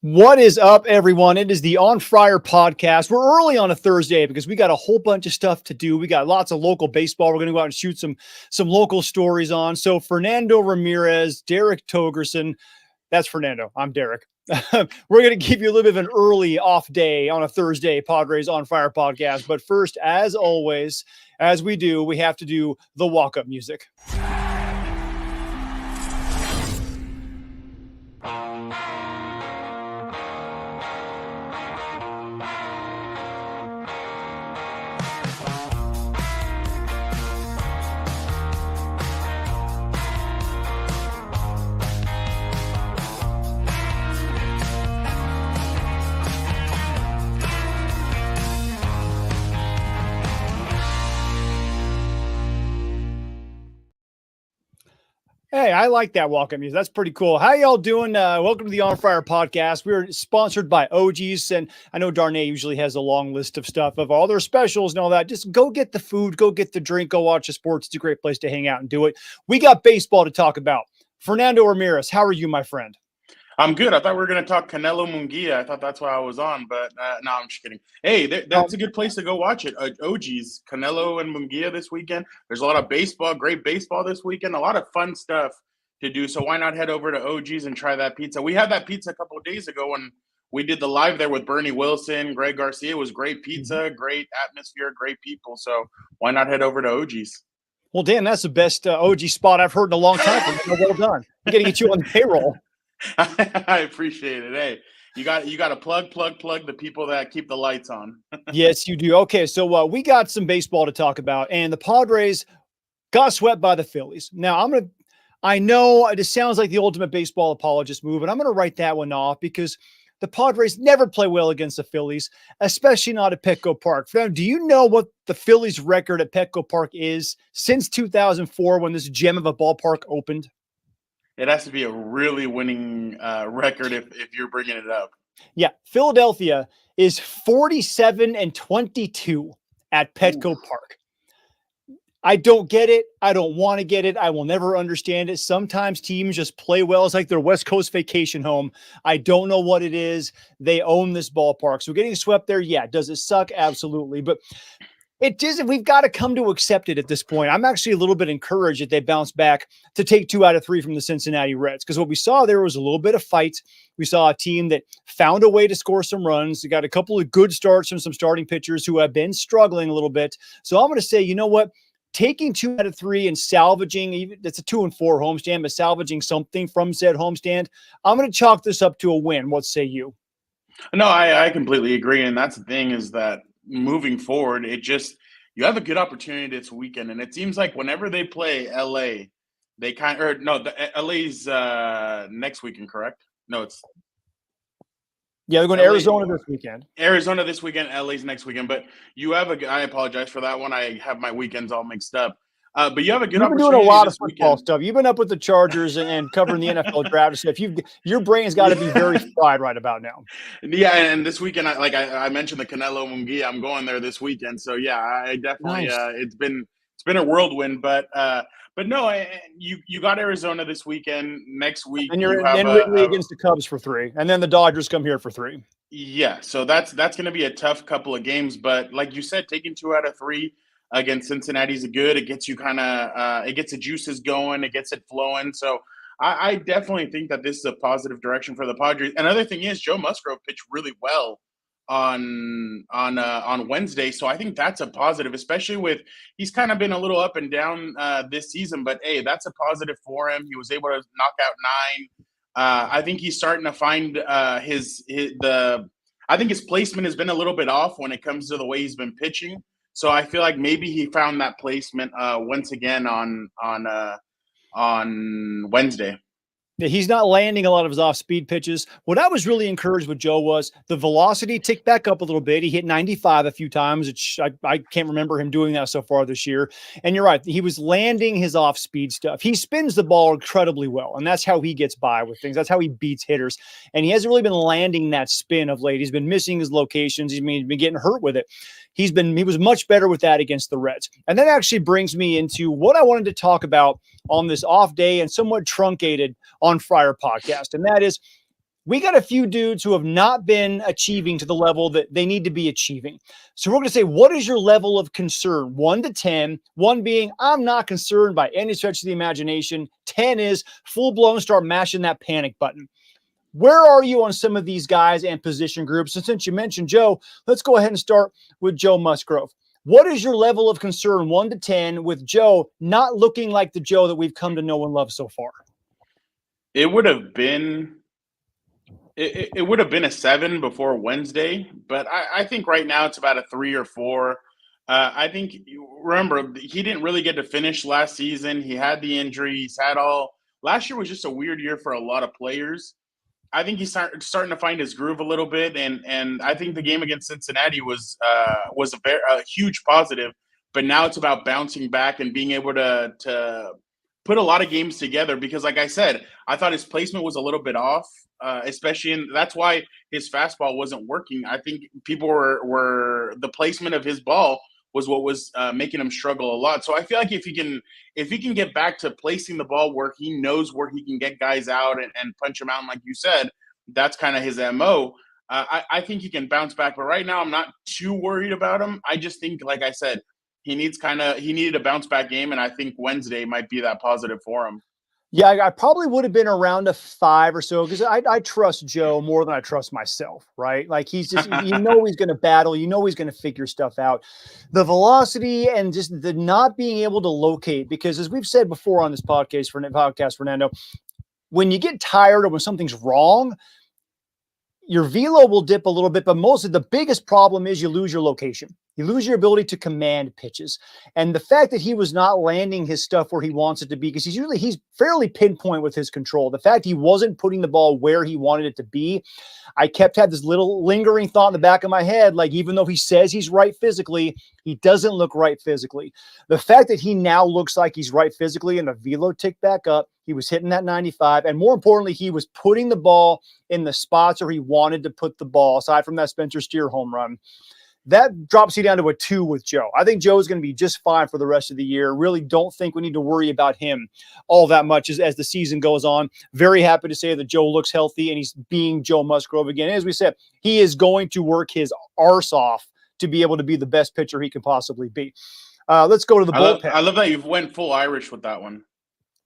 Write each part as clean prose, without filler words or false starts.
What is up, everyone? It is the OnFriar Podcast. We're early on a Thursday because we got a whole bunch of stuff to do. We got lots of local baseball. We're going to go out and shoot some local stories on. So Fernando Ramirez, Derek Togerson. That's Fernando. I'm Derek. We're going to give you a little bit of an early off day on a Thursday Padres OnFriar Podcast. But first, as always, as we do, we have to do the walk-up music. Hey, I like that welcome music. That's pretty cool. How y'all doing? Welcome to the OnFriar Podcast. We're sponsored by OG's, and I know Darnay usually has a long list of stuff of all their specials and all that. Just go get the food, go get the drink, go watch the sports. It's a great place to hang out and do it. We got baseball to talk about. Fernando Ramirez, how are you, my friend? I'm good. I thought we were going to talk Canelo Munguia. I thought that's why I was on, but no, I'm just kidding. Hey, that's a good place to go watch it. OG's, Canelo and Munguia this weekend. There's a lot of baseball, great baseball this weekend, a lot of fun stuff to do. So why not head over to OG's and try that pizza? We had that pizza a couple of days ago when we did the live there with Bernie Wilson, Greg Garcia. It was great pizza, great atmosphere, great people. So why not head over to OG's? Well, Dan, that's the best OG spot I've heard in a long time. Well done. I'm going to get you on the payroll. I appreciate it. Hey, you got to plug the people that keep the lights on. Yes, you do. Okay, so we got some baseball to talk about, and the Padres got swept by the Phillies. Now, I know it sounds like the ultimate baseball apologist move, and I'm going to write that one off because the Padres never play well against the Phillies, especially not at Petco Park. Now, do you know what the Phillies' record at Petco Park is since 2004 when this gem of a ballpark opened? It has to be a really winning record if you're bringing it up. Yeah, Philadelphia is 47-22 at Petco Park. I don't get it. I don't want to get it. I will never understand it. Sometimes teams just play well. It's like their West Coast vacation home. I don't know what it is. They own this ballpark. So getting swept there, yeah. Does it suck? Absolutely. But it doesn't. We've got to come to accept it at this point. I'm actually a little bit encouraged that they bounced back to take 2 out of 3 from the Cincinnati Reds, because what we saw there was a little bit of fight. We saw a team that found a way to score some runs. They got a couple of good starts from some starting pitchers who have been struggling a little bit. So I'm going to say, you know what? Taking 2 out of 3 and salvaging, even that's a 2-4 homestand, but salvaging something from said homestand, I'm going to chalk this up to a win. What say you? No, I completely agree. And that's the thing is that moving forward, you have a good opportunity this weekend. And it seems like whenever they play LA, LA's next weekend, correct? No, it's. Yeah, they're going to Arizona this weekend. Arizona this weekend, LA's next weekend. But you have I apologize for that one. I have my weekends all mixed up. But you have a good opportunity. You've been doing a lot of football stuff. You've been up with the Chargers and covering the NFL draft stuff. Your brain's got to be very fried right about now. Yeah, and this weekend, I mentioned the Canelo Munguia. I'm going there this weekend. So yeah, I definitely. Nice. It's been a whirlwind, but no, you got Arizona this weekend. Next week, and you're then Wrigley against the Cubs for 3, and then the Dodgers come here for 3. Yeah, so that's going to be a tough couple of games, but like you said, taking 2 out of 3 against Cincinnati's good. It gets you it gets the juices going, it gets it flowing. So I definitely think that this is a positive direction for the Padres. Another thing is Joe Musgrove pitched really well on Wednesday, so I think that's a positive, especially with he's kind of been a little up and down this season, but hey, that's a positive for him. He was able to knock out 9. I think he's starting to find I think his placement has been a little bit off when it comes to the way he's been pitching. So I feel like maybe he found that placement once again on Wednesday. Yeah, he's not landing a lot of his off-speed pitches. What I was really encouraged with Joe was the velocity ticked back up a little bit. He hit 95 a few times. I can't remember him doing that so far this year. And you're right. He was landing his off-speed stuff. He spins the ball incredibly well, and that's how he gets by with things. That's how he beats hitters. And he hasn't really been landing that spin of late. He's been missing his locations. He's been getting hurt with it. He was much better with that against the Reds. And that actually brings me into what I wanted to talk about on this off day and somewhat truncated OnFriar podcast. And that is, we got a few dudes who have not been achieving to the level that they need to be achieving. So we're going to say, what is your level of concern? 1 to 10, 1 being, I'm not concerned by any stretch of the imagination. 10 is full blown, start mashing that panic button. Where are you on some of these guys and position groups? And since you mentioned Joe, let's go ahead and start with Joe Musgrove. What is your level of concern, 1 to 10, with Joe not looking like the Joe that we've come to know and love so far? It would have been it would have been a 7 before Wednesday, but I think right now it's about a 3 or 4. I think, remember, he didn't really get to finish last season. He had the injuries, last year was just a weird year for a lot of players. I think he's starting to find his groove a little bit, and I think the game against Cincinnati was a huge positive. But now it's about bouncing back and being able to put a lot of games together. Because, like I said, I thought his placement was a little bit off, especially that's why his fastball wasn't working. I think people were the placement of his ball was what was making him struggle a lot. So I feel like if he can get back to placing the ball where he knows where he can get guys out and punch them out, and like you said, that's kind of his MO. I think he can bounce back. But right now, I'm not too worried about him. I just think, like I said, he needed a bounce back game, and I think Wednesday might be that positive for him. Yeah, I probably would have been around a 5 or so because I trust Joe more than I trust myself, right? Like he's just, he's going to battle, he's going to figure stuff out. The velocity and just the not being able to locate, because as we've said before on this podcast, Fernando, when you get tired or when something's wrong, your velo will dip a little bit, but mostly the biggest problem is you lose your location. You lose your ability to command pitches. And the fact that he was not landing his stuff where he wants it to be, because he's fairly pinpoint with his control. The fact he wasn't putting the ball where he wanted it to be, I had this little lingering thought in the back of my head, like even though he says he's right physically, he doesn't look right physically. The fact that he now looks like he's right physically and the velo ticked back up, he was hitting that 95, and more importantly, he was putting the ball in the spots where he wanted to put the ball, aside from that Spencer Steer home run. That drops you down to a 2 with Joe. I think Joe is going to be just fine for the rest of the year. Really don't think we need to worry about him all that much as the season goes on. Very happy to say that Joe looks healthy and he's being Joe Musgrove again. As we said, he is going to work his arse off to be able to be the best pitcher he can possibly be. Let's go to the bullpen. I love that you've went full Irish with that one.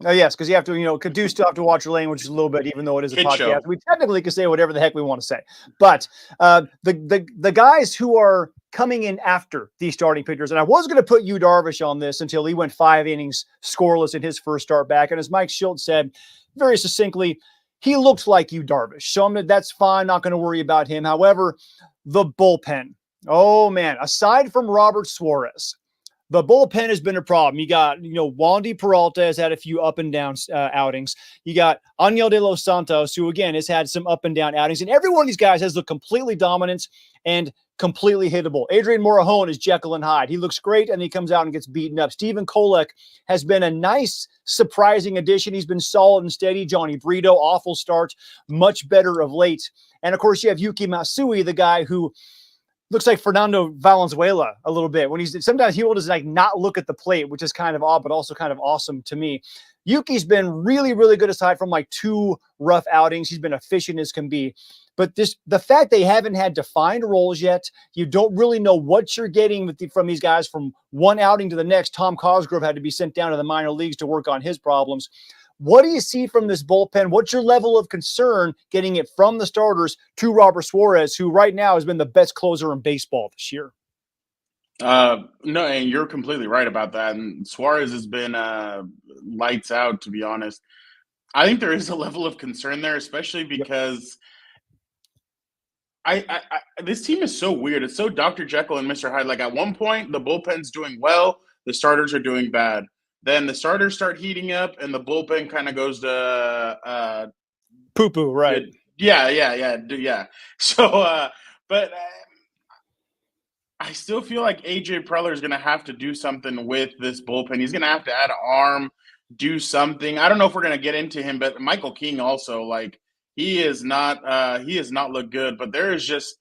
Yes, because you have to, do still have to watch your language a little bit, even though it is a podcast. Show. We technically can say whatever the heck we want to say. But the guys who are coming in after these starting pitchers, and I was going to put Yu Darvish on this until he went 5 innings scoreless in his first start back. And as Mike Schultz said very succinctly, he looks like Yu Darvish. So that's fine. Not going to worry about him. However, the bullpen. Oh, man. Aside from Robert Suarez, the bullpen has been a problem. You got, Wandy Peralta has had a few up and down outings. You got Aniel de los Santos, who, again, has had some up and down outings. And every one of these guys has looked completely dominant and completely hittable. Adrian Morejon is Jekyll and Hyde. He looks great, and he comes out and gets beaten up. Stephen Kolek has been a nice, surprising addition. He's been solid and steady. Johnny Brito, awful start, much better of late. And, of course, you have Yuki Matsui, the guy who looks like Fernando Valenzuela a little bit. Sometimes he will just not look at the plate, which is kind of odd, but also kind of awesome to me. Yuki's been really, really good aside from 2 rough outings. He's been efficient as can be. But the fact they haven't had defined roles yet, you don't really know what you're getting from these guys from one outing to the next. Tom Cosgrove had to be sent down to the minor leagues to work on his problems. What do you see from this bullpen? What's your level of concern getting it from the starters to Robert Suarez, who right now has been the best closer in baseball this year? No, and you're completely right about that. And Suarez has been lights out, to be honest. I think there is a level of concern there, especially because this team is so weird. It's so Dr. Jekyll and Mr. Hyde. Like at one point, the bullpen's doing well, the starters are doing bad. Then the starters start heating up, and the bullpen kind of goes to poo-poo, right? Yeah. So, but I still feel like AJ Preller is going to have to do something with this bullpen. He's going to have to add an arm, do something. I don't know if we're going to get into him, but Michael King also, he has not looked good. But there is just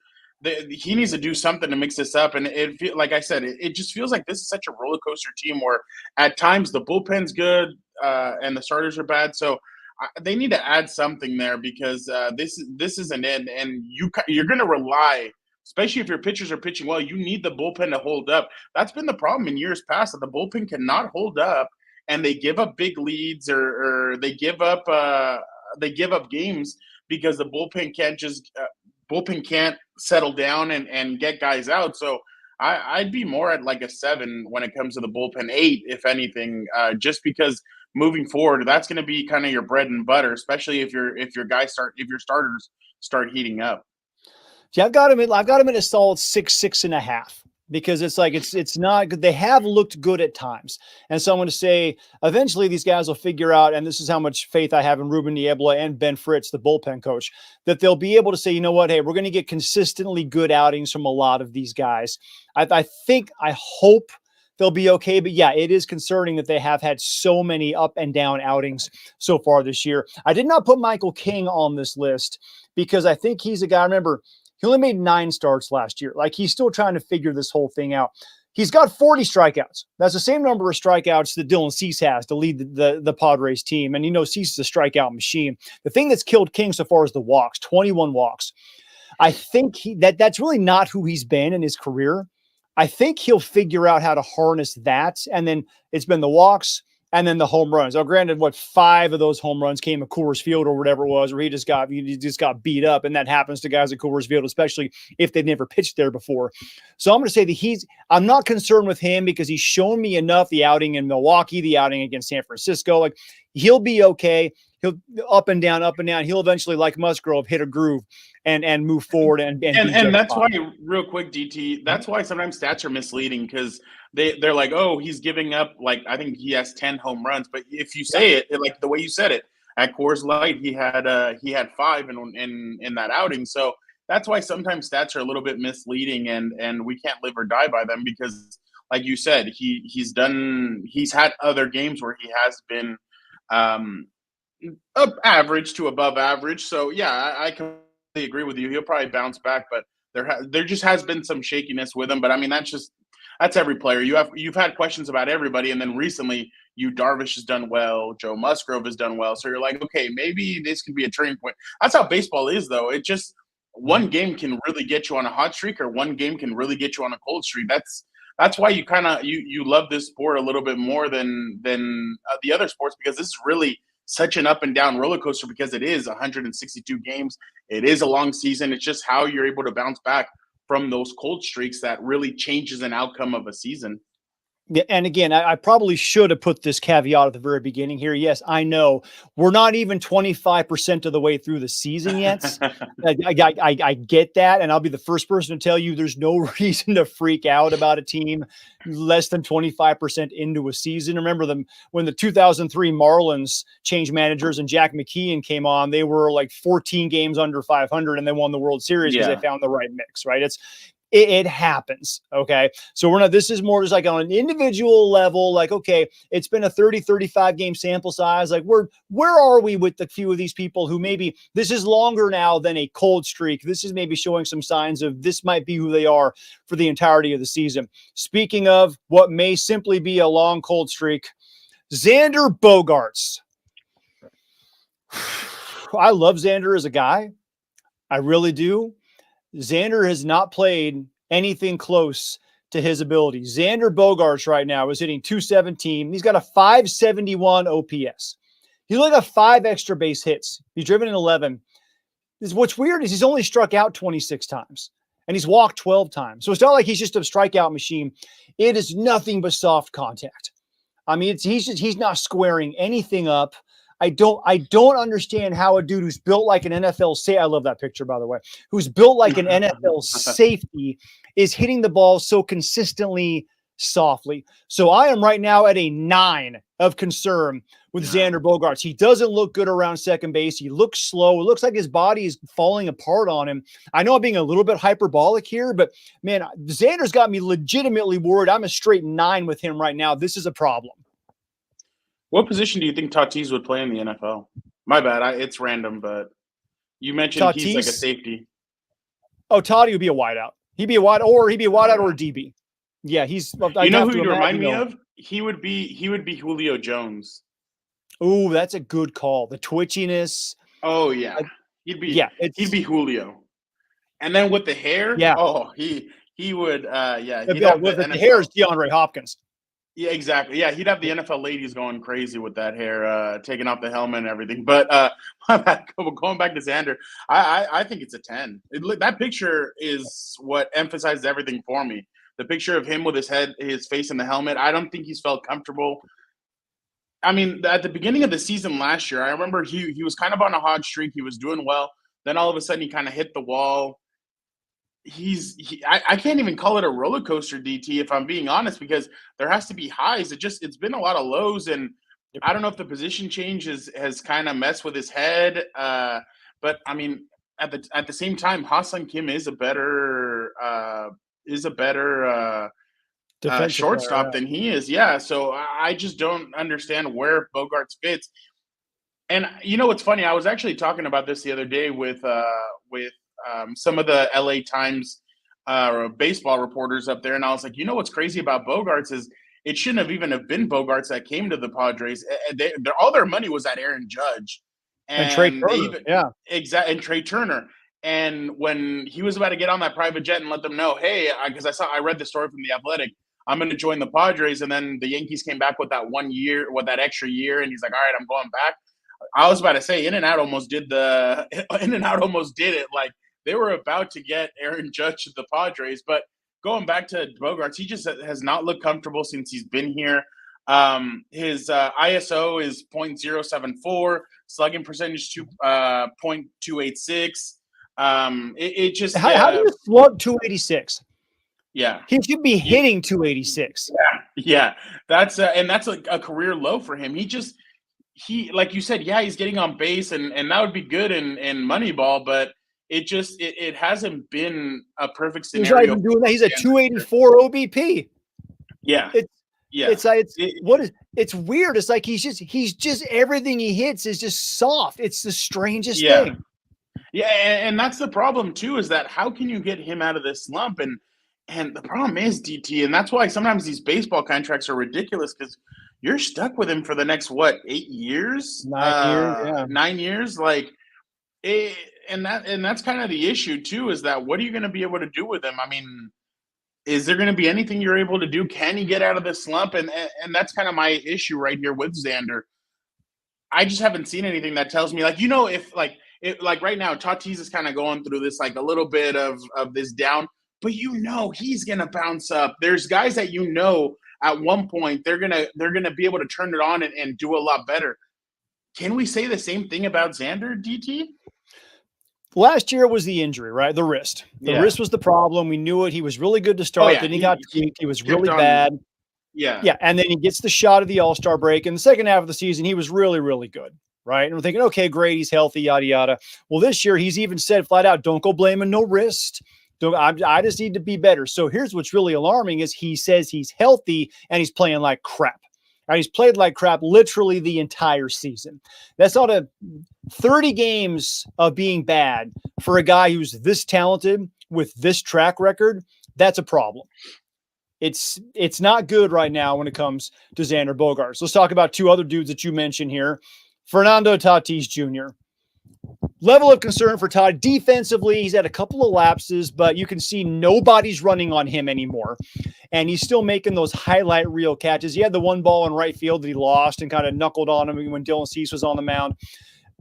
he needs to do something to mix this up. And like I said, it just feels like this is such a roller coaster team where at times the bullpen's good and the starters are bad. So they need to add something there because this isn't it. And you're going to rely, especially if your pitchers are pitching well, you need the bullpen to hold up. That's been the problem in years past, that the bullpen cannot hold up, and they give up big leads or they give up games because the bullpen can't settle down and get guys out. So I'd be more at like a 7 when it comes to the bullpen, 8 if anything, just because moving forward, that's going to be kind of your bread and butter, especially if your starters start heating up. Yeah, I've got him in a solid 6.5. Because it's not good. They have looked good at times. And so I'm going to say eventually these guys will figure out, and this is how much faith I have in Ruben Niebla and Ben Fritz, the bullpen coach, that they'll be able to say, you know what, hey, we're going to get consistently good outings from a lot of these guys. I hope they'll be okay. But yeah, it is concerning that they have had so many up and down outings so far this year. I did not put Michael King on this list because I think he's a guy, remember, he only made 9 starts last year. Like, he's still trying to figure this whole thing out. He's got 40 strikeouts. That's the same number of strikeouts that Dylan Cease has to lead the Padres team. And Cease is a strikeout machine. The thing that's killed King so far is the walks, 21 walks. I think that's really not who he's been in his career. I think he'll figure out how to harness that. And then it's been the walks and then the home runs. Granted, 5 of those home runs came at Coors Field or whatever it was, where he just got beat up. And that happens to guys at Coors Field, especially if they've never pitched there before. So I'm going to say that I'm not concerned with him because he's shown me enough, the outing in Milwaukee, the outing against San Francisco. Like, he'll be okay. He'll up and down. He'll eventually, like Musgrove, hit a groove and move forward. And that's why, real quick, DT, that's why sometimes stats are misleading, because they're like, oh, he's giving up, like, I think he has 10 home runs. But if you say it like the way you said it, at Coors Light, he had 5 in that outing. So that's why sometimes stats are a little bit misleading, and we can't live or die by them, because, like you said, he's had other games where he has been average to above average. So yeah, I completely agree with you. He'll probably bounce back, but there just has been some shakiness with him. But I mean, that's every player. You've had questions about everybody, and then recently Darvish has done well, Joe Musgrove has done well. So you're like, okay, maybe this could be a turning point. That's how baseball is, though. It just, one game can really get you on a hot streak, or one game can really get you on a cold streak. That's why you kind of you love this sport a little bit more than the other sports, because this is really such an up and down roller coaster, because it is 162 games. It is a long season. It's just how you're able to bounce back from those cold streaks that really changes an outcome of a season. Yeah, and again, I probably should have put this caveat at the very beginning here. Yes, I know we're not even 25% of the way through the season yet. I get that, and I'll be the first person to tell you there's no reason to freak out about a team less than 25% into a season. Remember when the 2003 Marlins changed managers and Jack McKeon came on, they were like 14 games under 500, and they won the World Series because they found the right mix, right? It happens. Okay. So this is more just like on an individual level, like, okay, it's been a 35 game sample size. Like, where are we with the few of these people who maybe this is longer now than a cold streak? This is maybe showing some signs of this might be who they are for the entirety of the season. Speaking of what may simply be a long cold streak, Xander Bogaerts. I love Xander as a guy. I really do. Xander has not played anything close to his ability. Xander Bogaerts right now is hitting 217. He's got a 571 OPS. He's only got 5 extra base hits. He's driven in 11. What's weird is he's only struck out 26 times, and he's walked 12 times. So it's not like he's just a strikeout machine. It is nothing but soft contact. I mean, he's not squaring anything up. I don't understand how a dude who's built like an NFL I love that picture, by the way, who's built like an NFL safety is hitting the ball so consistently softly. So I am right now at a 9 of concern with Xander Bogaerts. He doesn't look good around second base. He looks slow. It looks like his body is falling apart on him. I know I'm being a little bit hyperbolic here, but man, Xander's got me legitimately worried. I'm a straight 9 with him right now. This is a problem. What position do you think Tatis would play in the NFL? My bad. It's random, but you mentioned Tatis, he's like a safety. Oh, Toddy would be a wideout. He'd be a wideout or a DB. Yeah, he's. You know who you remind me of? He would be Julio Jones. Ooh, that's a good call. The twitchiness. Oh yeah, Uh, he'd yeah, he'd it's be Julio. And then with the hair, yeah. oh, he would, yeah, he'd Bill, have with the the hair is NFL. DeAndre Hopkins. Yeah, exactly. Yeah, he'd have the NFL ladies going crazy with that hair, taking off the helmet and everything. But going back to Xander, I think it's a 10. That picture is what emphasizes everything for me. The picture of him with his face in the helmet. I don't think he's felt comfortable. I mean, at the beginning of the season last year, I remember he was kind of on a hot streak. He was doing well. Then all of a sudden, he kind of hit the wall. I can't even call it a roller coaster, DT, if I'm being honest, because there has to be highs. It's been a lot of lows, and I don't know if the position change has kind of messed with his head. But I mean, at the same time, Ha-seong Kim is a better Defensive player. shortstop than he is. Yeah, so I just don't understand where Bogarts fits. And you know what's funny? I was actually talking about this the other day with some of the LA Times baseball reporters up there, and I was like, you know what's crazy about Bogarts is it shouldn't have even have been Bogarts that came to the Padres. All their money was at Aaron Judge, And Trey and they Turner. even Yeah. and Trey Turner. And when he was about to get on that private jet and let them know, hey, because I read the story from the Athletic, I'm going to join the Padres, and then the Yankees came back with that 1 year, with that extra year, and he's like, all right, I'm going back. I was about to say, In and Out almost did it. Like they were about to get Aaron Judge to the Padres, but going back to Bogarts, he just has not looked comfortable since he's been here. His ISO is .074, slugging percentage .286. It just How do you slug 286? Yeah, he should be hitting 286. Yeah, that's a career low for him. He like you said, yeah, he's getting on base, and that would be good in Moneyball, but it hasn't been a perfect scenario. He's not even doing that. He's a 284 OBP. Yeah, it's weird. It's like he's just everything he hits is just soft. It's the strangest thing. Yeah, and that's the problem too, is that how can you get him out of this slump? And the problem is, DT, and that's why sometimes these baseball contracts are ridiculous, because you're stuck with him for the next 8 years? 9 years, yeah. 9 years, like and that's kind of the issue too, is that what are you going to be able to do with him? I mean, is there going to be anything you're able to do? Can he get out of this slump? And that's kind of my issue right here with Xander. I just haven't seen anything that tells me, like, you know, if like right now, Tatis is kind of going through this, like, a little bit of this down, but you know he's gonna bounce up. There's guys that you know at one point they're gonna be able to turn it on and do a lot better. Can we say the same thing about Xander, DT? Last year was the injury, right? The wrist. The wrist was the problem. We knew it. He was really good to start. Then he got tweaked. He was really bad. Yeah. And then he gets the shot of the All-Star break. In the second half of the season, he was really, really good. Right. And we're thinking, okay, great. He's healthy, yada, yada. Well, this year he's even said flat out, don't go blaming no wrist. I just need to be better. So here's what's really alarming is he says he's healthy and he's playing like crap. Right? He's played like crap literally the entire season. That's not 30 games of being bad for a guy who's this talented with this track record. That's a problem. It's not good right now when it comes to Xander Bogaerts. Let's talk about two other dudes that you mentioned here. Fernando Tatis Jr. Level of concern for Todd. Defensively, he's had a couple of lapses, but you can see nobody's running on him anymore. And he's still making those highlight reel catches. He had the one ball in right field that he lost and kind of knuckled on him when Dylan Cease was on the mound.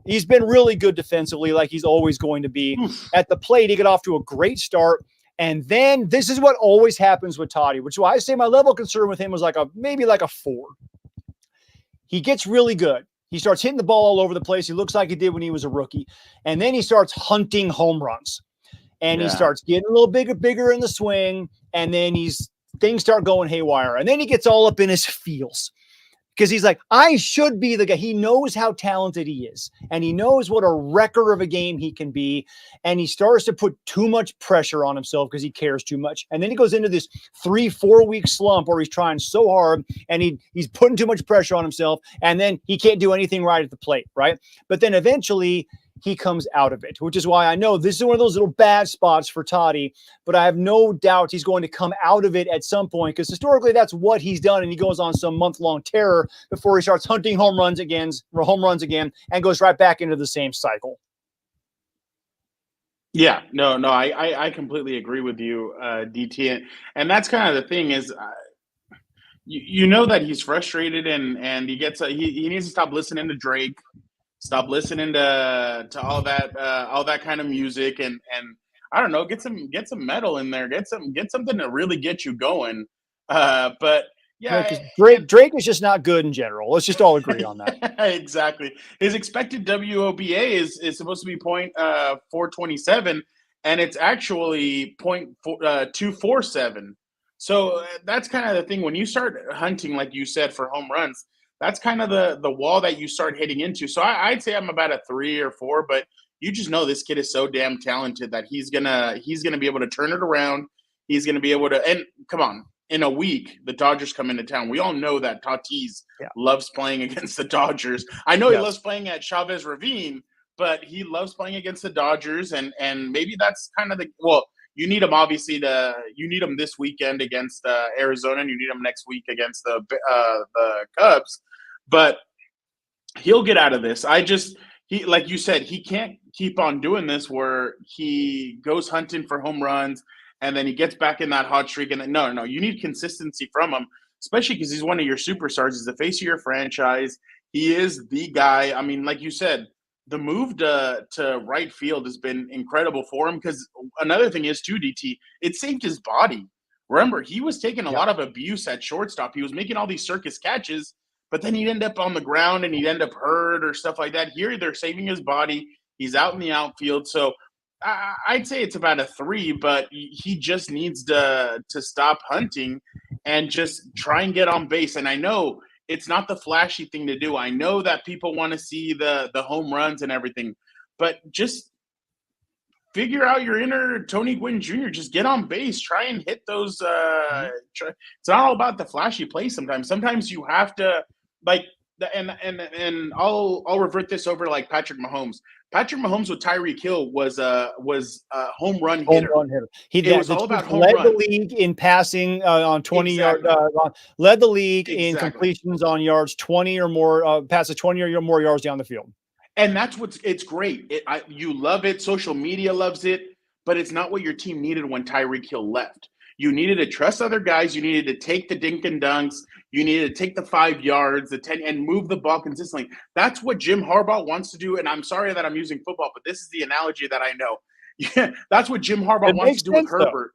He's been really good defensively, like he's always going to be. At the plate, he got off to a great start. And then this is what always happens with Toddy, which is why I say my level of concern with him was maybe like a 4. He gets really good. He starts hitting the ball all over the place. He looks like he did when he was a rookie. And then he starts hunting home runs. And he starts getting a little bigger in the swing. And then things start going haywire. And then he gets all up in his feels. Because he's like, I should be the guy. He knows how talented he is. And he knows what a wrecker of a game he can be. And he starts to put too much pressure on himself because he cares too much. And then he goes into this 3-4 week slump where he's trying so hard and he's putting too much pressure on himself. And then he can't do anything right at the plate, right? But then eventually he comes out of it, which is why I know this is one of those little bad spots for Toddy, but I have no doubt he's going to come out of it at some point because historically that's what he's done. And he goes on some month-long terror before he starts hunting home runs again, and goes right back into the same cycle. Yeah, no, I completely agree with you, DT. And that's kind of the thing is, you know that he's frustrated and he gets he needs to stop listening to Drake. Stop listening to all that kind of music and I don't know, get some metal in there, get something to really get you going. But yeah, Drake is just not good in general. Let's just all agree on that. Exactly. His expected WOBA is supposed to be .427, and it's actually .247. So that's kind of the thing when you start hunting, like you said, for home runs. That's kind of the wall that you start hitting into. So I'd say I'm about a 3 or 4, but you just know this kid is so damn talented that he's gonna be able to turn it around. He's gonna be able to. And come on, in a week the Dodgers come into town. We all know that Tatis loves playing against the Dodgers. I know he loves playing at Chavez Ravine, but he loves playing against the Dodgers, and maybe that's kind of you need him obviously you need him this weekend against Arizona, and you need him next week against the Cubs. But he'll get out of this. He like you said, he can't keep on doing this where he goes hunting for home runs and then he gets back in that hot streak. And then, no, you need consistency from him, especially because he's one of your superstars. He's the face of your franchise. He is the guy. I mean, like you said, the move to right field has been incredible for him because another thing is too, DT, it saved his body. Remember, he was taking a lot of abuse at shortstop. He was making all these circus catches, but then he'd end up on the ground and he'd end up hurt or stuff like that. Here, they're saving his body. He's out in the outfield. So I'd say it's about a 3, but he just needs to stop hunting and just try and get on base. And I know it's not the flashy thing to do. I know that people want to see the home runs and everything, but just figure out your inner Tony Gwynn Jr. Just get on base. Try and hit those. It's not all about the flashy play sometimes. Sometimes you have to – like, and I'll revert this over to like Patrick Mahomes. Patrick Mahomes with Tyreek Hill was a home run hitter. It was all about home runs. Led the league in passing on 20 yard. Led the league in completions on yards 20 or more, passes 20 or more yards down the field. And that's it's great. You love it. Social media loves it, but it's not what your team needed when Tyreek Hill left. You needed to trust other guys. You needed to take the dink and dunks. You needed to take the 5 yards, the 10, and move the ball consistently. That's what Jim Harbaugh wants to do. And I'm sorry that I'm using football, but this is the analogy that I know. Yeah, that's what Jim Harbaugh wants to do with Herbert.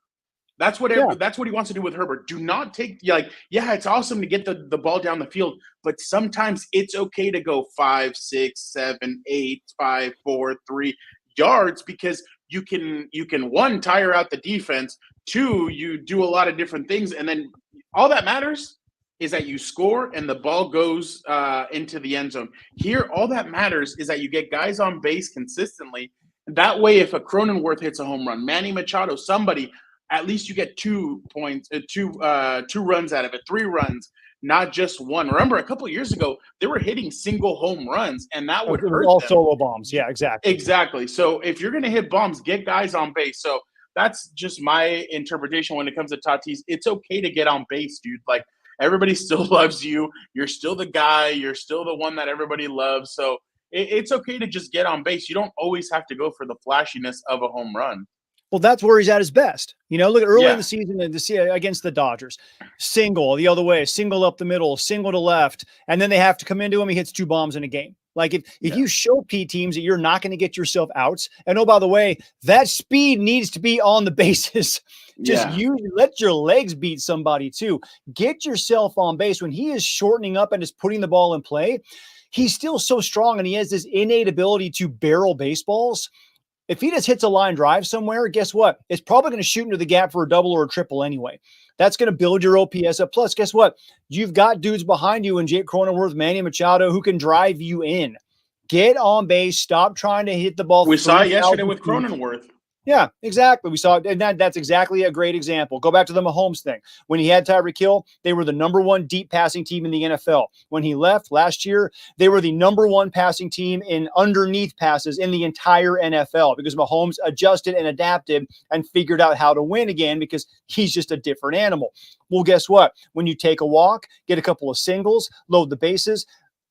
That's what he wants to do with Herbert. Do not take it's awesome to get the ball down the field, but sometimes it's okay to go 5, 6, 7, 8, 5, 4, 3 yards because you can 1, tire out the defense. 2, you do a lot of different things, and then all that matters is that you score and the ball goes into the end zone. Here, all that matters is that you get guys on base consistently. That way, if a Cronenworth hits a home run, Manny Machado, somebody, at least you get 2 points, 2 runs out of it, 3 runs, not just 1. Remember, a couple of years ago, they were hitting single home runs, and that would hurt all them. Solo bombs. Yeah, exactly. Exactly. So if you're going to hit bombs, get guys on base. So that's just my interpretation when it comes to Tatis. It's okay to get on base, dude. Like, everybody still loves you. You're still the guy. You're still the one that everybody loves. So it's okay to just get on base. You don't always have to go for the flashiness of a home run. Well, that's where he's at his best. Look at early in the season against the Dodgers. Single the other way, single up the middle, single to left, and then they have to come into him. He hits 2 bombs in a game. Like if you show P teams that you're not going to get yourself outs, and oh, by the way, that speed needs to be on the bases. Let your legs beat somebody too. Get yourself on base. When he is shortening up and is putting the ball in play, he's still so strong, and he has this innate ability to barrel baseballs. If he just hits a line drive somewhere, guess what? It's probably going to shoot into the gap for a double or a triple anyway. That's going to build your OPS up. Plus, guess what? You've got dudes behind you in Jake Cronenworth, Manny Machado, who can drive you in. Get on base. Stop trying to hit the ball. We saw it yesterday with Cronenworth. Yeah, exactly. We saw it, and that's exactly a great example. Go back to the Mahomes thing. When he had Tyreek Hill, they were the number one deep passing team in the NFL. When he left last year, they were the number one passing team in underneath passes in the entire NFL because Mahomes adjusted and adapted and figured out how to win again because he's just a different animal. Well, guess what? When you take a walk, get a couple of singles, load the bases,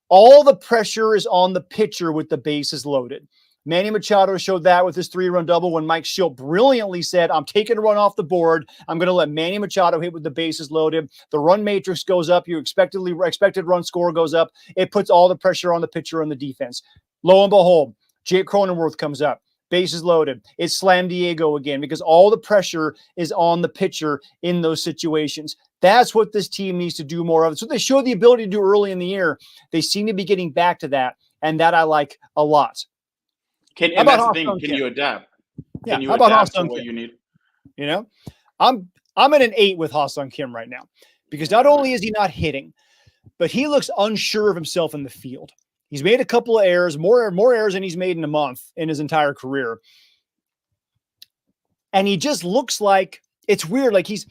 all the pressure is on the pitcher with the bases loaded. Manny Machado showed that with his 3-run double when Mike Schilt brilliantly said, I'm taking a run off the board. I'm going to let Manny Machado hit with the bases loaded. The run matrix goes up. Your expected run score goes up. It puts all the pressure on the pitcher and the defense. Lo and behold, Jake Cronenworth comes up. Bases loaded. It's Slam Diego again because all the pressure is on the pitcher in those situations. That's what this team needs to do more of. So they showed the ability to do early in the year. They seem to be getting back to that, and that I like a lot. And that's the thing. Can you adapt? Yeah. Can you How about adapt to Ha-seong what Kim? you need? You know, I'm at an 8 with Ha-seong Kim right now because not only is he not hitting, but he looks unsure of himself in the field. He's made a couple of errors, more errors than he's made in a month in his entire career. And he just looks like it's weird. Like he's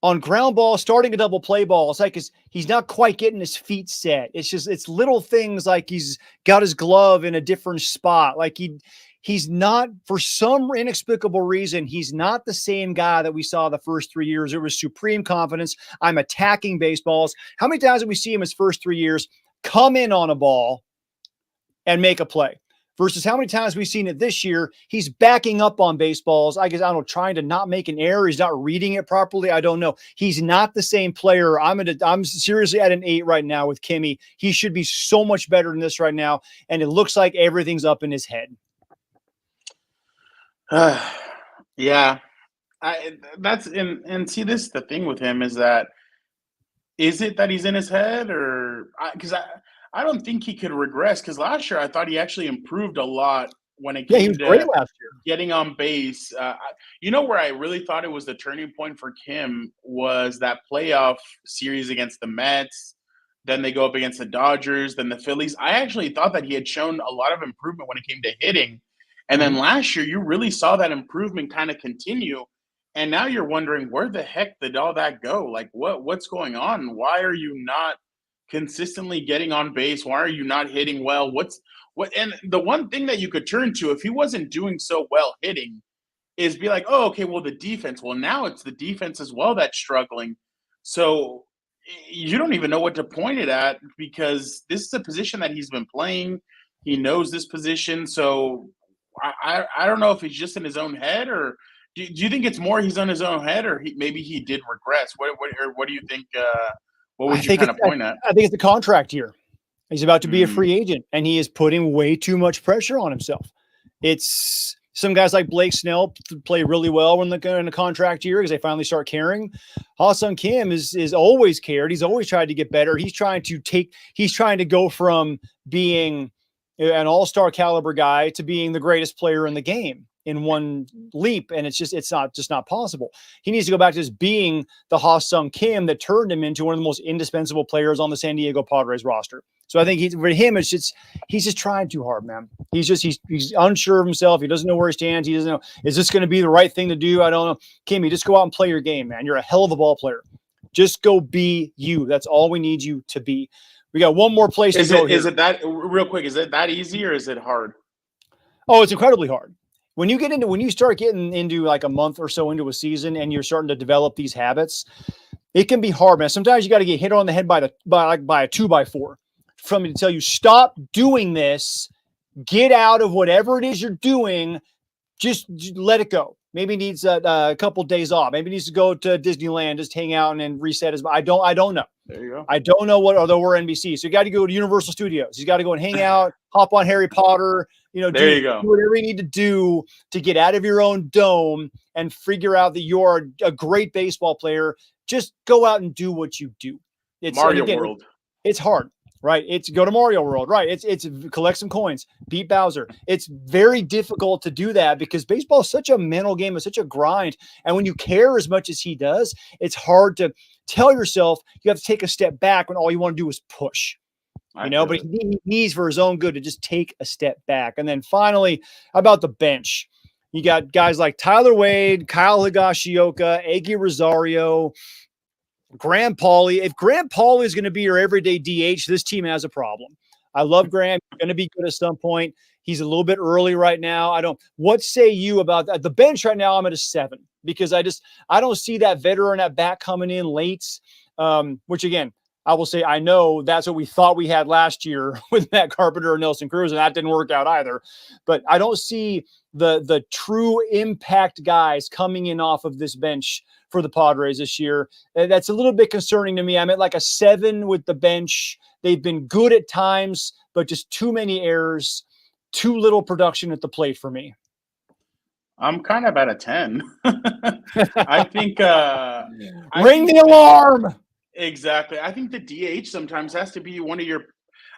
on ground ball, starting a double play ball. It's like he's not quite getting his feet set. It's little things like he's got his glove in a different spot. Like he's not, for some inexplicable reason, he's not the same guy that we saw the first 3 years. It was supreme confidence. I'm attacking baseballs. How many times did we see him his first 3 years come in on a ball and make a play? Versus how many times we've seen it this year, he's backing up on baseballs. I don't know, trying to not make an error. He's not reading it properly. I don't know. He's not the same player. I'm seriously at an 8 right now with Kimmy. He should be so much better than this right now. And it looks like everything's up in his head. Yeah. See, this is the thing with him is it that he's in his head or because I don't think he could regress because last year I thought he actually improved a lot when it came he was to great last year. getting on base. Where I really thought it was the turning point for Kim was that playoff series against the Mets. Then they go up against the Dodgers, then the Phillies. I actually thought that he had shown a lot of improvement when it came to hitting. And then last year, you really saw that improvement kind of continue. And now you're wondering, where the heck did all that go? Like, what's going on? Why are you not consistently getting on base? Why are you not hitting well? And the one thing that you could turn to if he wasn't doing so well hitting is be like, oh, okay, well, the defense. Well, now it's the defense as well that's struggling. So you don't even know what to point it at because this is a position that he's been playing. He knows this position. So I don't know if he's just in his own head or do you think it's more he's on his own head or maybe he did regress? What do you think? What would you kind of point at? I think it's the contract year. He's about to be a free agent, and he is putting way too much pressure on himself. It's some guys like Blake Snell play really well when they're in a contract year because they finally start caring. Ha-seong Kim is always cared. He's always tried to get better. He's trying to go from being an all-star caliber guy to being the greatest player in the game in one leap. And it's not possible. He needs to go back to just being the Ha-seong Kim that turned him into one of the most indispensable players on the San Diego Padres roster. So I think he's just trying too hard, man. He's unsure of himself. He doesn't know where he stands. He doesn't know, is this going to be the right thing to do? I don't know. Kimmy, just go out and play your game, man. You're a hell of a ball player. Just go be you. That's all we need you to be. We got one more place to go here. Is it that real quick? Is it that easy or is it hard? Oh, it's incredibly hard. When you start getting into like a month or so into a season and you're starting to develop these habits, it can be hard, man. Sometimes you got to get hit on the head by a 2x4 from me to tell you, stop doing this, get out of whatever it is you're doing, just let it go. Maybe needs a couple days off. Maybe needs to go to Disneyland, just hang out and reset his. I don't know. There you go. I don't know although we're NBC. So you got to go to Universal Studios. He's got to go and hang out, hop on Harry Potter, do whatever you need to do to get out of your own dome and figure out that you're a great baseball player. Just go out and do what you do. It's Mario World. It's hard. Right. It's go to Mario World. Right. It's collect some coins, beat Bowser. It's very difficult to do that because baseball is such a mental game. It's such a grind. And when you care as much as he does, it's hard to tell yourself you have to take a step back when all you want to do is push, but he needs for his own good to just take a step back. And then finally, about the bench, You got guys like Tyler Wade, Kyle Higashioka, Egi Rosario, Graham Pauley. If Graham Pauley is going to be your everyday DH, this team has a problem. I love Graham. He's going to be good at some point. He's a little bit early right now. What say you about that? The bench right now, I'm at a 7 because I don't see that veteran at bat coming in late, which again, I will say, I know that's what we thought we had last year with Matt Carpenter and Nelson Cruz, and that didn't work out either. But I don't see the true impact guys coming in off of this bench for the Padres this year. That's a little bit concerning to me. I'm at like a 7 with the bench. They've been good at times, but just too many errors, too little production at the plate for me. I'm kind of at a 10. I think ring the alarm. Exactly. I think the DH sometimes has to be one of your,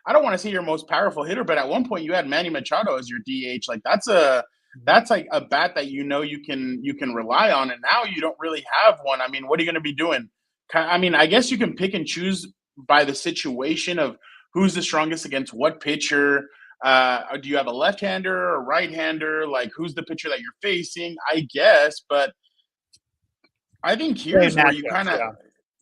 I don't want to say your most powerful hitter, but at one point you had Manny Machado as your DH. Like that's like a bat that you can rely on, and now you don't really have one. I mean, what are you going to be doing? I mean, I guess you can pick and choose by the situation of who's the strongest against what pitcher. Do you have a left-hander or a right-hander? Like, who's the pitcher that you're facing? I guess, but I think here's where you kind of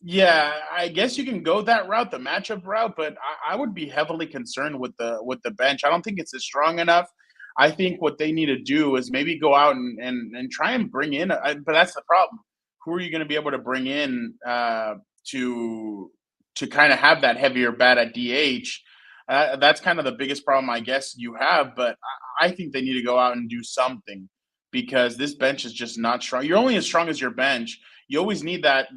yeah, I guess you can go that route, the matchup route, but I would be heavily concerned with the bench. I don't think it's as strong enough. I think what they need to do is maybe go out and try and bring in, but that's the problem. Who are you going to be able to bring in to kind of have that heavier bat at DH? That's kind of the biggest problem I guess you have, but I think they need to go out and do something because this bench is just not strong. You're only as strong as your bench. You always need that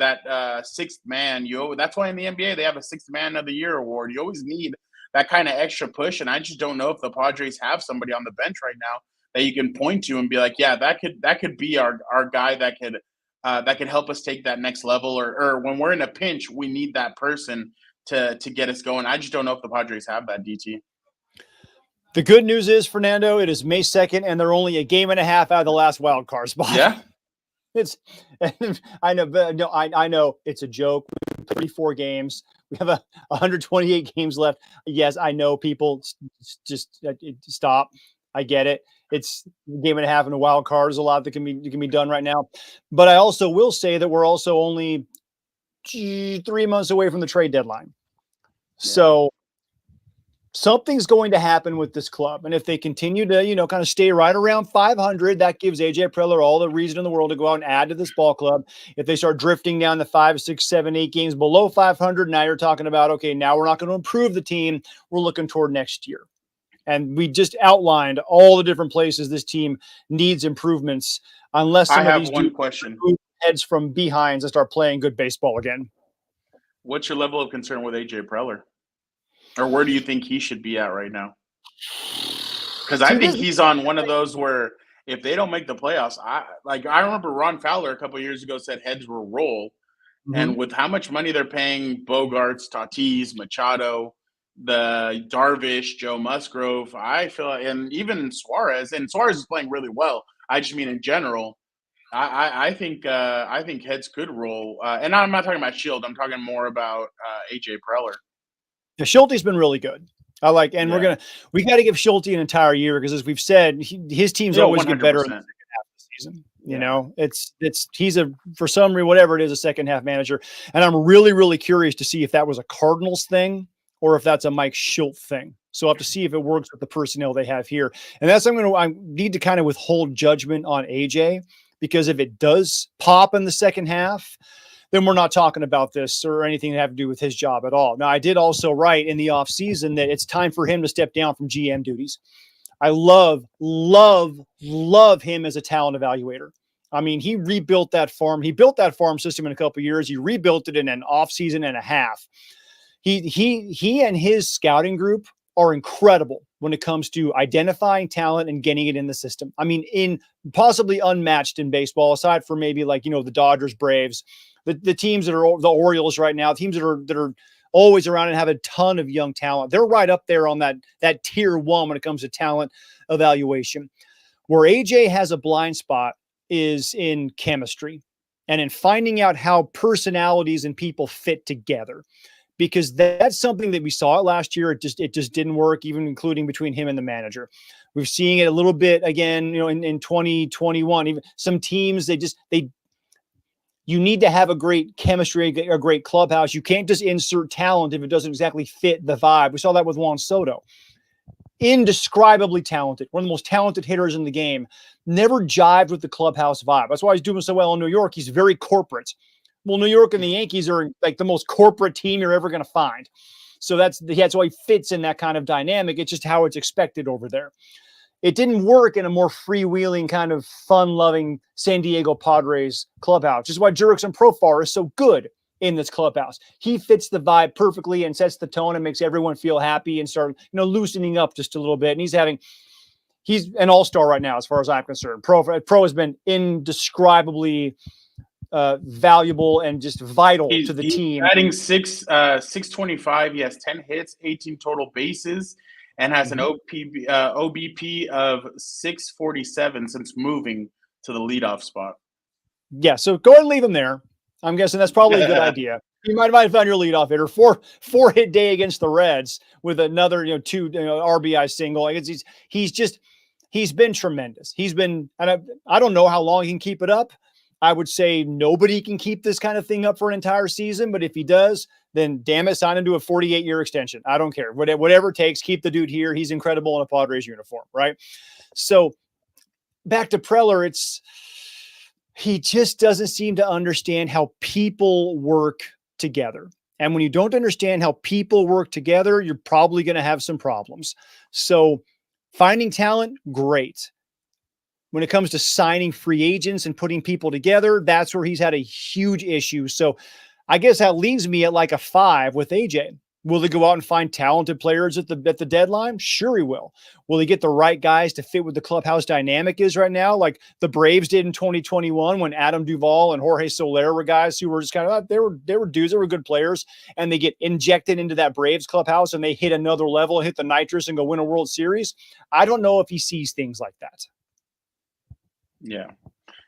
sixth man. That's why in the NBA they have a sixth man of the year award. You always need that kind of extra push, and I just don't know if the Padres have somebody on the bench right now that you can point to and be like, yeah, that could be our guy that could help us take that next level, or when we're in a pinch, we need that person to get us going. I just don't know if the Padres have that, DT. The good news is, Fernando, it is May 2nd, and they're only a game and a half out of the last wild card spot. Yeah. I know it's a joke. 34 games. We have 128 games left. Yes, I know people just stop. I get it. It's a game and a half in a wild card. There's a lot that can be done right now. But I also will say that we're also only 3 months away from the trade deadline. Yeah. So something's going to happen with this club. And if they continue to, kind of stay right around 500, that gives AJ Preller all the reason in the world to go out and add to this ball club. If they start drifting down to 5, 6, 7, 8 games below 500, now you're talking about, okay, now we're not going to improve the team. We're looking toward next year. And we just outlined all the different places this team needs improvements unless some of these question. Heads from behinds and start playing good baseball again. What's your level of concern with AJ Preller? Or where do you think he should be at right now? Because I think he's on one of those where if they don't make the playoffs, I remember Ron Fowler a couple of years ago said heads will roll. Mm-hmm. And with how much money they're paying Bogarts, Tatis, Machado, the Darvish, Joe Musgrove, I feel, and even Suarez, and Suarez is playing really well. I just mean in general, I think heads could roll. And I'm not talking about Shield. I'm talking more about AJ Preller. Yeah, Schulte's been really good. We got to give Schulte an entire year because, as we've said, his teams always 100%. Get better in the second half of the season. You know, he's for some reason, whatever it is, a second half manager. And I'm really, really curious to see if that was a Cardinals thing or if that's a Mike Schulte thing. So I'll have to see if it works with the personnel they have here. And that's I need to kind of withhold judgment on AJ, because if it does pop in the second half, then we're not talking about this or anything that have to do with his job at all. Now, I did also write in the offseason that it's time for him to step down from GM duties. I love him as a talent evaluator. I mean, he rebuilt that farm. He built that farm system in a couple of years. He rebuilt it in an offseason and a half. He and his scouting group are incredible when it comes to identifying talent and getting it in the system. I mean, in possibly unmatched in baseball, aside from maybe the Dodgers, Braves, the teams that are the Orioles right now, teams that are always around and have a ton of young talent. They're right up there on that tier 1 when it comes to talent evaluation. Where AJ has a blind spot is in chemistry and in finding out how personalities and people fit together. Because that's something that we saw last year. It just didn't work, even including between him and the manager. We've seen it a little bit again, in 2021. Even some teams, you need to have a great chemistry, a great clubhouse. You can't just insert talent if it doesn't exactly fit the vibe. We saw that with Juan Soto. Indescribably talented, one of the most talented hitters in the game, never jived with the clubhouse vibe. That's why he's doing so well in New York. He's very corporate. Well, New York and the Yankees are like the most corporate team you're ever going to find. So that's why he fits in that kind of dynamic. It's just how it's expected over there. It didn't work in a more freewheeling kind of fun-loving San Diego Padres clubhouse, which is why Jurickson Profar is so good in this clubhouse. He fits the vibe perfectly and sets the tone and makes everyone feel happy and start, loosening up just a little bit. And he's an all-star right now, as far as I'm concerned. Pro has been indescribably valuable and just vital to the team. Adding 625. He has 10 hits, 18 total bases, and has an OBP of 647 since moving to the leadoff spot. Yeah, so go ahead and leave him there. I'm guessing that's probably a good idea. You might have found your leadoff hitter. Four hit day against the Reds with another 2 RBI single. He's been tremendous. And I don't know how long he can keep it up. I would say nobody can keep this kind of thing up for an entire season, but if he does, then damn it, sign him to a 48-year extension. I don't care. Whatever it takes, keep the dude here. He's incredible in a Padres uniform, right? So back to Preller, he just doesn't seem to understand how people work together. And when you don't understand how people work together, you're probably going to have some problems. So finding talent, great. When it comes to signing free agents and putting people together, that's where he's had a huge issue. So I guess that leaves me at like a 5 with AJ. Will he go out and find talented players at the deadline? Sure he will. Will he get the right guys to fit with the clubhouse dynamic is right now, like the Braves did in 2021 when Adam Duvall and Jorge Soler were guys who were just kind of, they were dudes that were good players, and they get injected into that Braves clubhouse and they hit another level, hit the nitrous and go win a World Series. I don't know if he sees things like that. Yeah.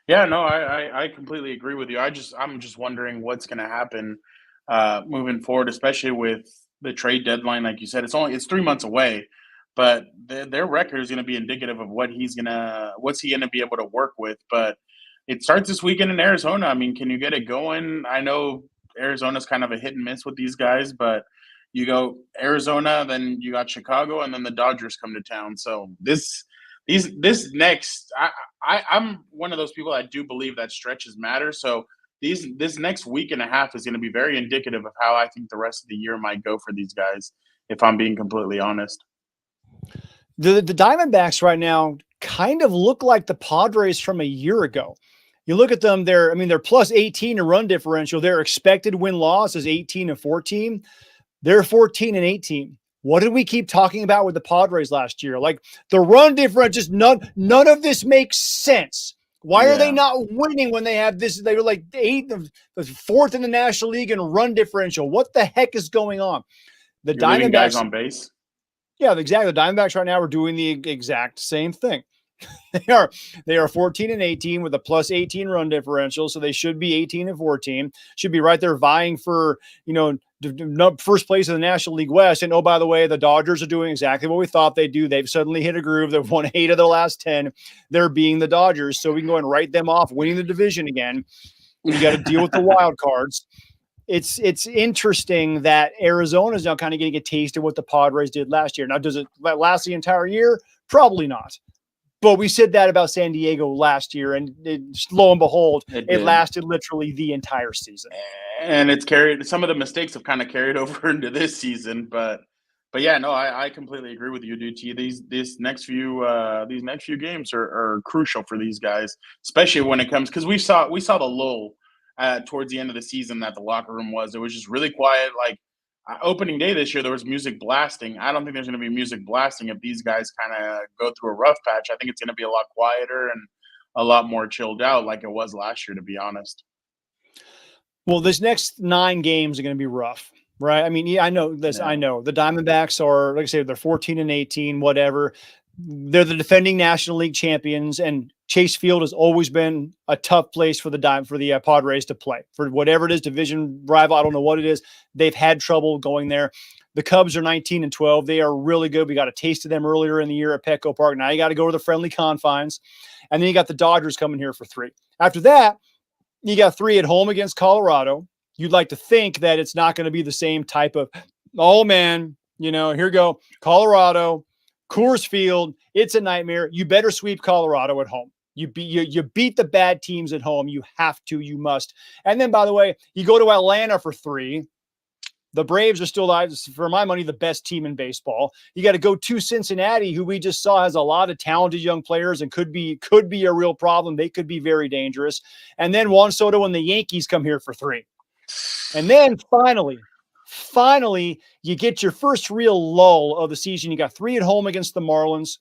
Yeah, no, I completely agree with you. I'm just wondering what's going to happen moving forward, especially with the trade deadline. Like you said, it's 3 months away, but their record is going to be indicative of what's he going to be able to work with. But it starts this weekend in Arizona. I mean, can you get it going? I know Arizona's kind of a hit and miss with these guys, but you go Arizona, then you got Chicago, and then the Dodgers come to town. So I'm one of those people that do believe that stretches matter. So this next week and a half is going to be very indicative of how I think the rest of the year might go for these guys, if I'm being completely honest. The Diamondbacks right now kind of look like the Padres from a year ago. You look at them, they're plus 18 in run differential. Their expected win-loss is 18-14. They're 14-18. What did we keep talking about with the Padres last year? Like the run difference, just none of this makes sense. Why are they not winning when they have this? They were like 4th in the National League in run differential. What the heck is going on? The Diamondbacks guys on base. Yeah, exactly. The Diamondbacks right now are doing the exact same thing. They are 14-18 with a plus 18 run differential, so they should be 18-14. Should be right there vying for first place in the National League West. And oh, by the way, the Dodgers are doing exactly what we thought they'd do. They've suddenly hit a groove. They've won 8 of their last 10. They're being the Dodgers, so we can go and write them off winning the division again. You got to deal with the wild cards. It's interesting that Arizona is now kind of getting a taste of what the Padres did last year. Now, does it last the entire year? Probably not. But we said that about San Diego last year, and lo and behold, it lasted literally the entire season. And some of the mistakes have kind of carried over into this season. But yeah, no, I completely agree with you, DT. These next few games are crucial for these guys, especially when it comes, because we saw the lull towards the end of the season that the locker room was. It was just really quiet. Like opening day this year, there was music blasting. I don't think there's going to be music blasting if these guys kind of go through a rough patch. I think it's going to be a lot quieter and a lot more chilled out, like it was last year, to be honest. Well, this next 9 games are going to be rough, right? I mean, I know this. Yeah. I know the Diamondbacks are, like I say, they're 14-18, whatever. They're the defending National League champions, and Chase Field has always been a tough place for the Padres to play. For whatever it is, division rival, I don't know what it is. They've had trouble going there. The Cubs are 19-12. They are really good. We got a taste of them earlier in the year at Petco Park. Now you got to go to the friendly confines. And then you got the Dodgers coming here for 3. After that, you got 3 at home against Colorado. You'd like to think that it's not going to be the same type of, oh man, here you go, Colorado, Coors Field, it's a nightmare. You better sweep Colorado at home. You beat the bad teams at home. You have to, you must. And then, by the way, you go to Atlanta for 3. The Braves are still, for my money, the best team in baseball. You got to go to Cincinnati, who we just saw has a lot of talented young players and could be a real problem. They could be very dangerous. And then Juan Soto and the Yankees come here for 3. And then finally, you get your first real lull of the season. You got 3 at home against the Marlins,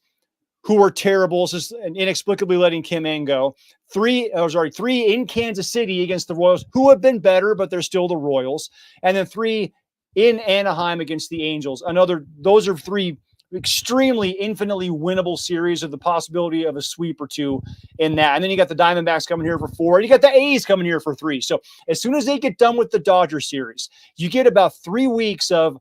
who are terrible, just inexplicably letting Kim Ng go. 3 in Kansas City against the Royals, who have been better, but they're still the Royals. And then 3 in Anaheim against the Angels. Those are 3 extremely infinitely winnable series of the possibility of a sweep or 2 in that. And then you got the Diamondbacks coming here for 4. And you got the A's coming here for 3. So as soon as they get done with the Dodger series, you get about 3 weeks of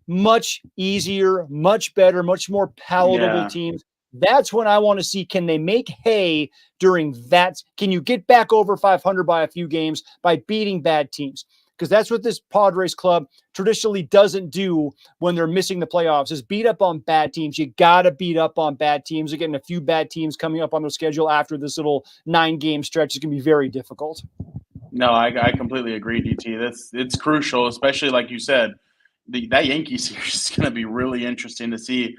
much easier, much better, much more palatable teams. That's when I want to see, can they make hay during that? Can you get back over 500 by a few games by beating bad teams? Because that's what this Padres club traditionally doesn't do when they're missing the playoffs, is beat up on bad teams. You got to beat up on bad teams. They're getting a few bad teams coming up on their schedule after this little 9-game stretch. It's going to be very difficult. No, I completely agree, DT. It's crucial, especially like you said, that Yankee series is going to be really interesting to see.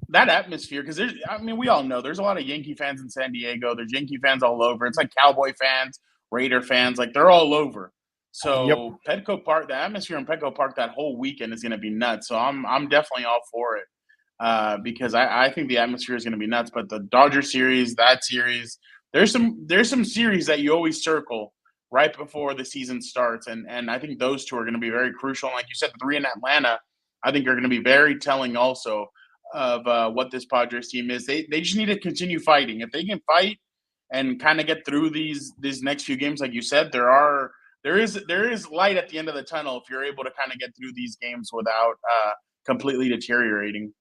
That atmosphere, because we all know there's a lot of Yankee fans in San Diego. There's Yankee fans all over. It's like Cowboy fans, Raider fans, like they're all over. So Petco Park, the atmosphere in Petco Park that whole weekend is going to be nuts. So I'm definitely all for it because I think the atmosphere is going to be nuts. But the Dodger series, that series, there's some series that you always circle right before the season starts, and I think those 2 are going to be very crucial. And like you said, the 3 in Atlanta, I think are going to be very telling also of what this Padres team is. They just need to continue fighting. If they can fight and kind of get through these next few games, like you said, there is light at the end of the tunnel if you're able to kind of get through these games without completely deteriorating.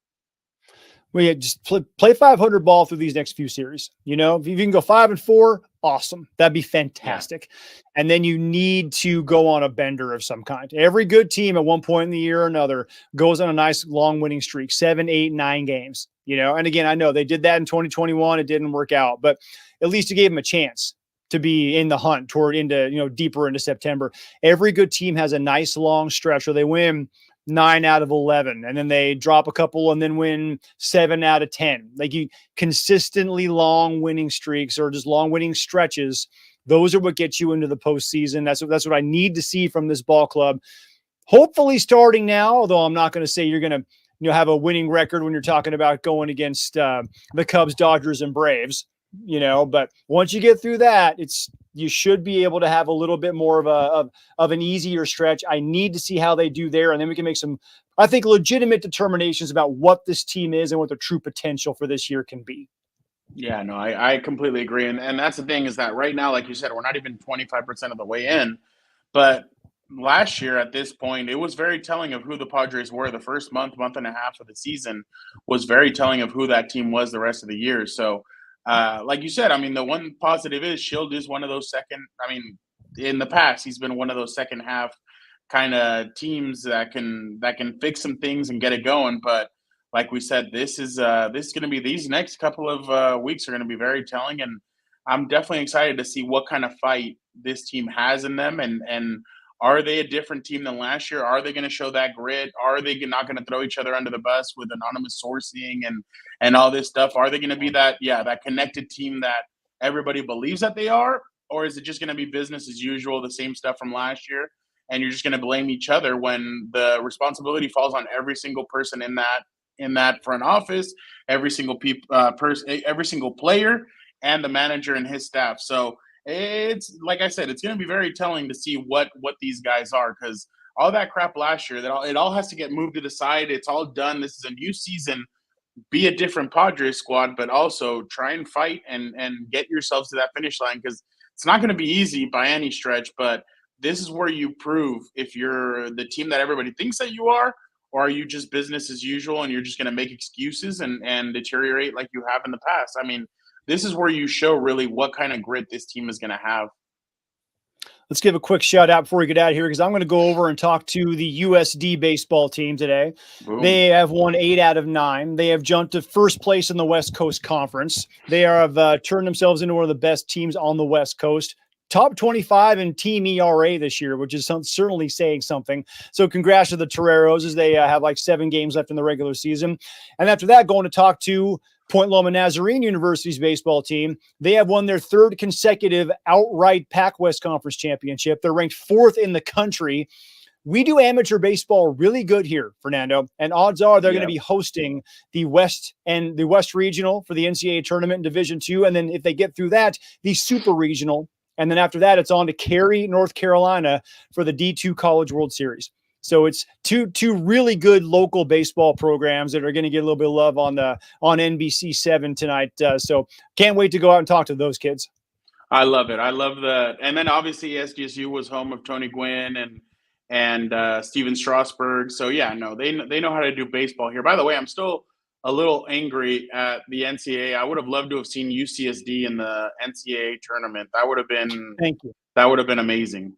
Well, yeah, just play 500 ball through these next few series. If you can go 5-4, awesome. That'd be fantastic. Yeah. And then you need to go on a bender of some kind. Every good team at one point in the year or another goes on a nice long winning streak, 7, 8, 9 games. And again, I know they did that in 2021. It didn't work out, but at least it gave them a chance to be in the hunt deeper into September. Every good team has a nice long stretch where they win 9 out of 11, and then they drop a couple and then win 7 out of 10. Like, you consistently long winning streaks or just long winning stretches. Those are what gets you into the postseason. That's what I need to see from this ball club. Hopefully starting now, although I'm not going to say you're going to have a winning record when you're talking about going against the Cubs, Dodgers, and Braves. But once you get through that, you should be able to have a little bit more of an easier stretch. I need to see how they do there, and then we can make some, I think, legitimate determinations about what this team is and what their true potential for this year can be. Yeah, no, I completely agree. And that's the thing, is that right now, like you said, we're not even 25% of the way in. But last year at this point, it was very telling of who the Padres were. The first month and a half of the season was very telling of who that team was the rest of the year. So, like you said, the one positive is Shield is one of those in the past, he's been one of those second half kind of teams that can fix some things and get it going. But like we said, this is going to be, these next couple of weeks are going to be very telling, and I'm definitely excited to see what kind of fight this team has in them, and are they a different team than last year? Are they going to show that grit? Are they not going to throw each other under the bus with anonymous sourcing and all this stuff? Are they going to be that connected team that everybody believes that they are? Or is it just going to be business as usual, the same stuff from last year, and you're just going to blame each other when the responsibility falls on every single person in that front office, every single every single player, and the manager and his staff? So it's, like I said, it's going to be very telling to see what these guys are, because all that crap last year, it all has to get moved to the side. It's all done. This is a new season. Be a different Padres squad, but also try and fight and get yourselves to that finish line, because it's not going to be easy by any stretch. But this is where you prove if you're the team that everybody thinks that you are, or are you just business as usual and you're just going to make excuses and deteriorate like you have in the past? I mean, this is where you show really what kind of grit this team is going to have. Let's give a quick shout out before we get out of here, because I'm going to go over and talk to the USD baseball team today. Boom. They have won 8 out of 9. They have jumped to first place in the West Coast Conference. They have turned themselves into one of the best teams on the West Coast. Top 25 in team ERA this year, which is certainly saying something. So congrats to the Toreros, as they have like 7 games left in the regular season. And after that, going to talk to Point Loma Nazarene University's baseball team. They have won their 3rd consecutive outright Pac West Conference championship. They're ranked 4th in the country. We do amateur baseball really good here, Fernando, and odds are they're going to be hosting the West Regional for the NCAA tournament in Division II. And then if they get through that, the Super Regional. And then after that, it's on to Cary, North Carolina for the D2 College World Series. So it's two really good local baseball programs that are going to get a little bit of love on NBC 7 tonight. So can't wait to go out and talk to those kids. I love it. I love that. And then obviously SDSU was home of Tony Gwynn and Steven Strasburg. So yeah, no, they know how to do baseball here. By the way, I'm still a little angry at the NCAA. I would have loved to have seen UCSD in the NCAA tournament. That would have been That would have been amazing.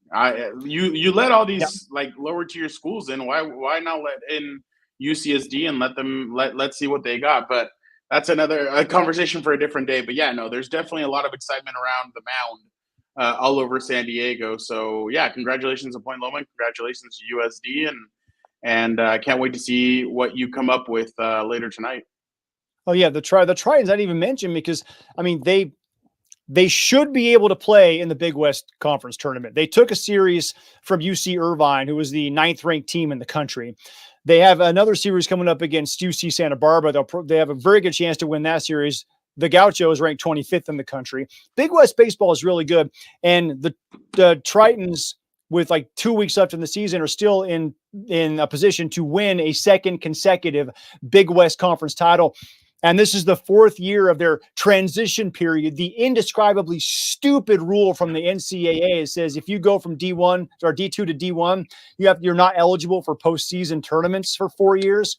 You let all these like lower tier schools in. Why not let in UCSD and let's see what they got? But that's a conversation for a different day. But yeah, no, there's definitely a lot of excitement around the mound all over San Diego. So yeah, congratulations to Point Loma, congratulations to USD, and I can't wait to see what you come up with later tonight. Oh yeah, the Tritons I didn't even mention, because I mean they should be able to play in the Big West Conference tournament. They took a series from UC Irvine, who was the 9th ranked team in the country. They have another series coming up against UC Santa Barbara. They have a very good chance to win that series. The Gaucho is ranked 25th in the country. Big West baseball is really good. And the Tritons, with like 2 weeks left in the season, are still in a position to win a 2nd consecutive Big West Conference title. And this is the 4th year of their transition period. The indescribably stupid rule from the NCAA says if you go from D1 or D2 to D1, you're not eligible for postseason tournaments for 4 years.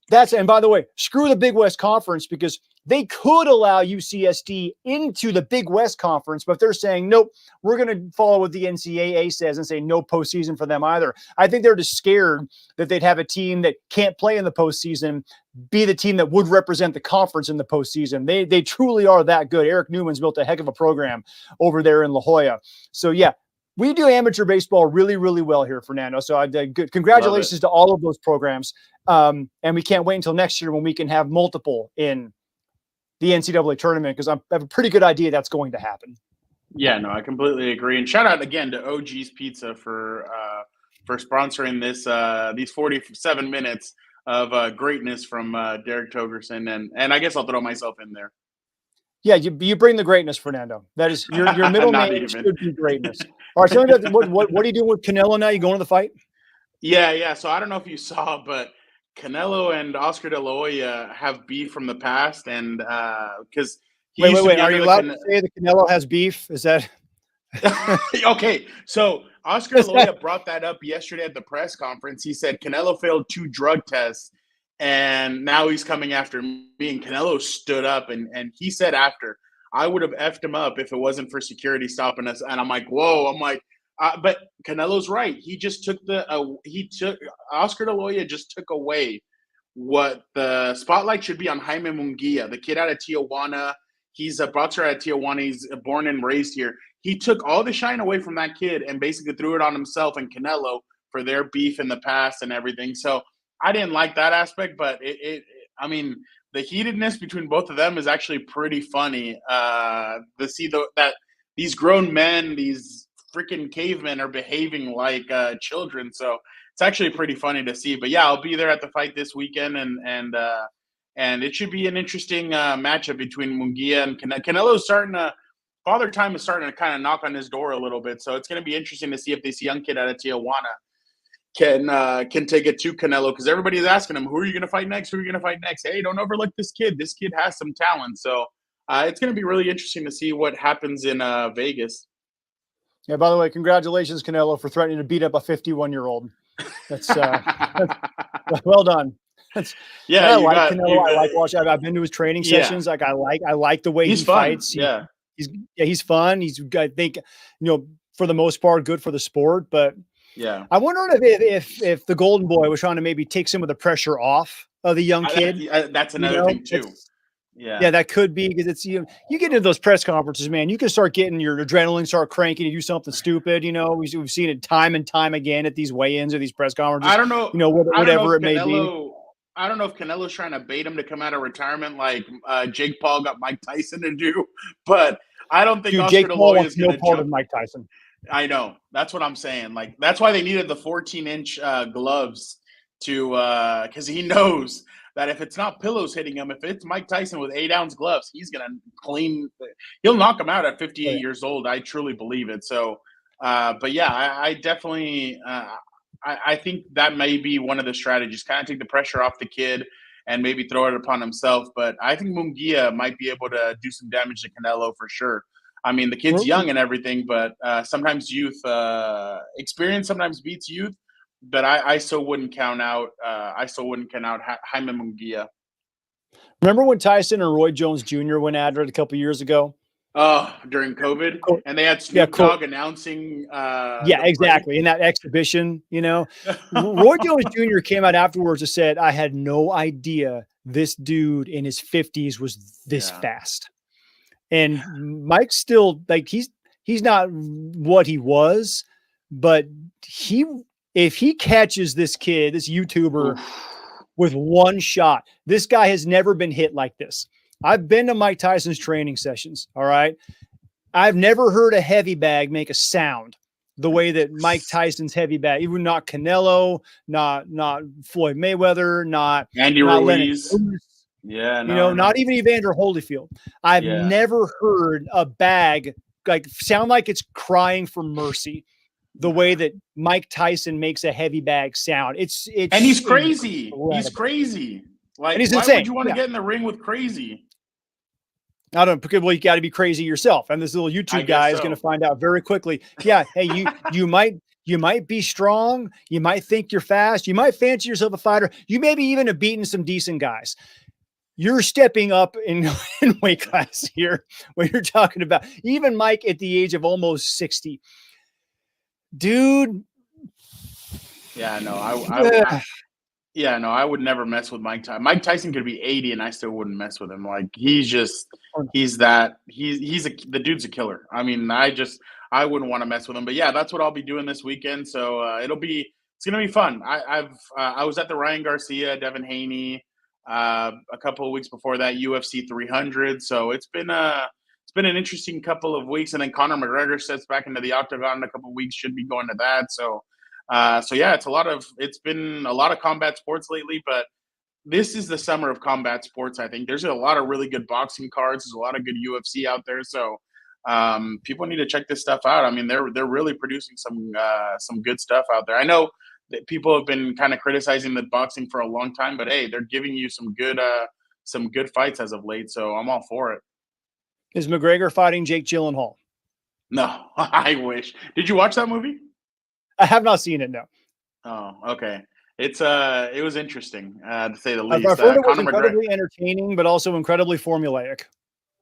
And by the way, screw the Big West Conference, because they could allow UCSD into the Big West Conference, but they're saying, nope, we're going to follow what the NCAA says and say no postseason for them either. I think they're just scared that they'd have a team that can't play in the postseason be the team that would represent the conference in the postseason. They truly are that good. Eric Newman's built a heck of a program over there in La Jolla. So yeah, we do amateur baseball really, really well here, Fernando. So congratulations to all of those programs. And we can't wait until next year when we can have multiple in the NCAA tournament, because I have a pretty good idea that's going to happen. Yeah, no, I completely agree. And shout out again to OG's Pizza for sponsoring these 47 minutes of greatness from Derek Togerson. And I guess I'll throw myself in there. Yeah, you bring the greatness, Fernando. That is your middle name should be greatness. All right, so what are you doing with Canelo now? You going to the fight? Yeah. So I don't know if you saw, but Canelo and Oscar De La Hoya have beef from the past, and because wait, are you allowed to say that Canelo has beef? Is that okay? So Oscar De La Hoya brought that up yesterday at the press conference. He said Canelo failed 2 drug tests, and now he's coming after me. And Canelo stood up and he said after, I would have effed him up if it wasn't for security stopping us. And I'm like, whoa. I'm like, but Canelo's right. He just took Oscar De La Hoya just took away what the spotlight should be on Jaime Munguia, the kid out of Tijuana. He's a boxer out of Tijuana. He's born and raised here. He took all the shine away from that kid and basically threw it on himself and Canelo for their beef in the past and everything. So I didn't like that aspect, but I mean, the heatedness between both of them is actually pretty funny. To see that these grown men, these freaking cavemen, are behaving like children. So it's actually pretty funny to see. But yeah, I'll be there at the fight this weekend, and it should be an interesting matchup between Munguia and Canelo's Father Time is starting to kind of knock on his door a little bit. So it's going to be interesting to see if this young kid out of Tijuana can take it to Canelo, because everybody's asking him, who are you going to fight next? Hey, don't overlook this kid. This kid has some talent. So it's going to be really interesting to see what happens in Vegas. Yeah, by the way, congratulations, Canelo, for threatening to beat up a 51-year-old. That's well done. Yeah, I you like got Canelo. you I got, like watching. I've been to his training yeah. sessions. Like I like the way He's he fun. fights. Yeah. He's fun. I think, for the most part, good for the sport. But Yeah. I wonder if the Golden Boy was trying to maybe take some of the pressure off of the young kid. That's another thing too. Yeah, that could be, because it's you get into those press conferences, man. You can start getting your adrenaline start cranking. You do something stupid. We've seen it time and time again at these weigh-ins or these press conferences. I don't know. Whatever it may be. I don't know if Canelo's trying to bait him to come out of retirement like Jake Paul got Mike Tyson to do, but I don't think Oscar Jake De La Paul Hoya wants is going no to part jump. of Mike Tyson. I know. That's what I'm saying. Like, that's why they needed the 14-inch gloves to because he knows that if it's not pillows hitting him, if it's Mike Tyson with 8-ounce gloves, he's going to he'll knock him out at 58 years old. I truly believe it. So, but yeah, I definitely I think that may be one of the strategies, kind of take the pressure off the kid and maybe throw it upon himself. But I think Munguia might be able to do some damage to Canelo for sure. I mean, the kid's young and everything, but sometimes youth experience sometimes beats youth. But I still wouldn't count out. Jaime Munguia. Remember when Tyson and Roy Jones Jr. went at it a couple years ago? During COVID, and they had Snoop Dogg announcing. Exactly. In that exhibition, Roy Jones Jr. came out afterwards and said, "I had no idea this dude in his 50s was this fast." And Mike's still he's not what he was, but if he catches this kid, this YouTuber, with one shot, this guy has never been hit like this. I've been to Mike Tyson's training sessions. All right. I've never heard a heavy bag make a sound the way that Mike Tyson's heavy bag, even not Canelo, not Floyd Mayweather, not Andy Ruiz. Yeah, not even Evander Holyfield. I've never heard a bag sound like it's crying for mercy the way that Mike Tyson makes a heavy bag sound. It's and he's crazy. Incredible. He's crazy. Like, and he's why insane. Would you want to get in the ring with crazy? I don't know, because you got to be crazy yourself. And this little YouTube guy is going to find out very quickly. Yeah, hey, you might be strong. You might think you're fast. You might fancy yourself a fighter. You maybe even have beaten some decent guys. You're stepping up in weight class here when you're talking about even Mike at the age of almost 60. Dude. Yeah, no, I would never mess with Mike Tyson. Mike Tyson could be 80 and I still wouldn't mess with him. Like, the dude's a killer. I mean, I wouldn't want to mess with him. But yeah, that's what I'll be doing this weekend. So it's gonna be fun. I was at the Ryan Garcia, Devin Haney, a couple of weeks before that, UFC 300. So it's been an interesting couple of weeks. And then Conor McGregor steps back into the octagon in a couple of weeks. Should be going to that. So yeah, it's been a lot of combat sports lately, but this is the summer of combat sports. I think there's a lot of really good boxing cards. There's a lot of good UFC out there. So people need to check this stuff out. I mean, they're really producing some good stuff out there. I know that people have been kind of criticizing the boxing for a long time, but hey, they're giving you some good fights as of late. So I'm all for it. Is McGregor fighting Jake Gyllenhaal? No, I wish. Did you watch that movie? I have not seen it. No. Oh, okay. It was interesting to say the least. I've heard it was incredibly entertaining, but also incredibly formulaic.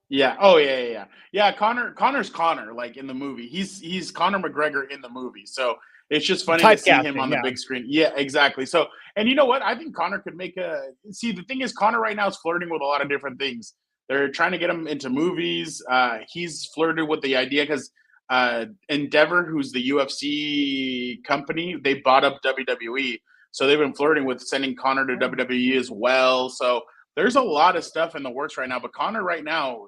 Yeah. Oh, yeah. Yeah. Connor's Connor, like in the movie. He's Conor McGregor in the movie. So it's just funny to see him on the big screen. Yeah, exactly. So, and you know what? I think Conor could the thing is, Conor right now is flirting with a lot of different things. They're trying to get him into movies. He's flirted with the idea because Endeavor, who's the UFC company, they bought up WWE. So they've been flirting with sending Conor to WWE as well. So there's a lot of stuff in the works right now. But Conor right now,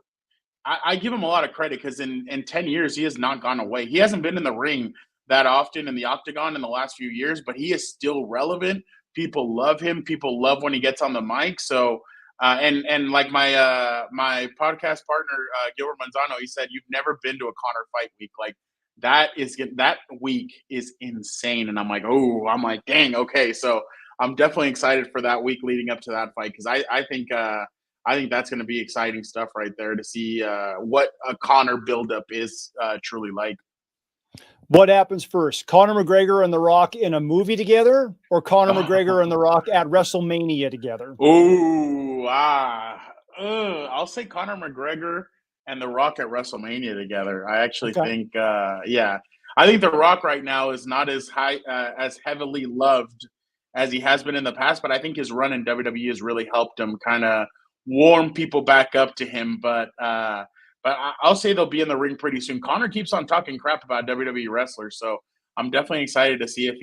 I give him a lot of credit because in 10 years, he has not gone away. He hasn't been in the ring that often in the octagon in the last few years, but he is still relevant. People love him. People love when he gets on the mic. So, and like my podcast partner, Gilbert Manzano, he said, you've never been to a Conor fight week. Like that week is insane. And I'm like, dang, okay. So I'm definitely excited for that week leading up to that fight. Cause I think that's going to be exciting stuff right there to see what a Conor buildup is truly like. What happens first? Conor McGregor and The Rock in a movie together, or Conor McGregor and The Rock at WrestleMania together? I'll say Conor McGregor and The Rock at WrestleMania together. I actually think, I think The Rock right now is not as as heavily loved as he has been in the past, but I think his run in WWE has really helped him kind of warm people back up to him. But I'll say they'll be in the ring pretty soon. Conor keeps on talking crap about WWE wrestlers, so I'm definitely excited to see if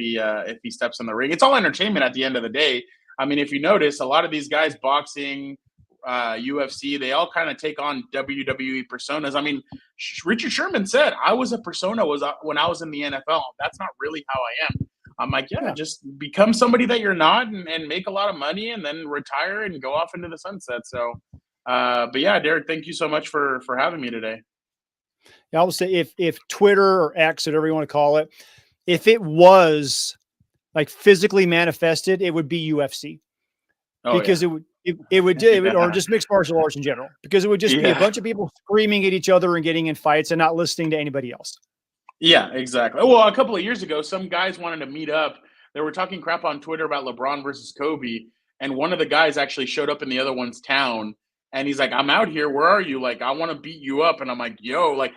he steps in the ring. It's all entertainment at the end of the day. I mean, if you notice, a lot of these guys, boxing, UFC, they all kind of take on WWE personas. I mean, Richard Sherman said, I was a persona when I was in the NFL. That's not really how I am. I'm like, just become somebody that you're not and make a lot of money and then retire and go off into the sunset. So, but yeah, Derek, thank you so much for having me today. I will say if Twitter or X, whatever you want to call it, if it was like physically manifested, it would be UFC. Because it would or just mixed martial arts in general, because it would just be a bunch of people screaming at each other and getting in fights and not listening to anybody else. Yeah, exactly. Well, a couple of years ago, some guys wanted to meet up. They were talking crap on Twitter about LeBron versus Kobe. And one of the guys actually showed up in the other one's town. And he's like, I'm out here. Where are you? Like, I want to beat you up. And I'm like, yo, like,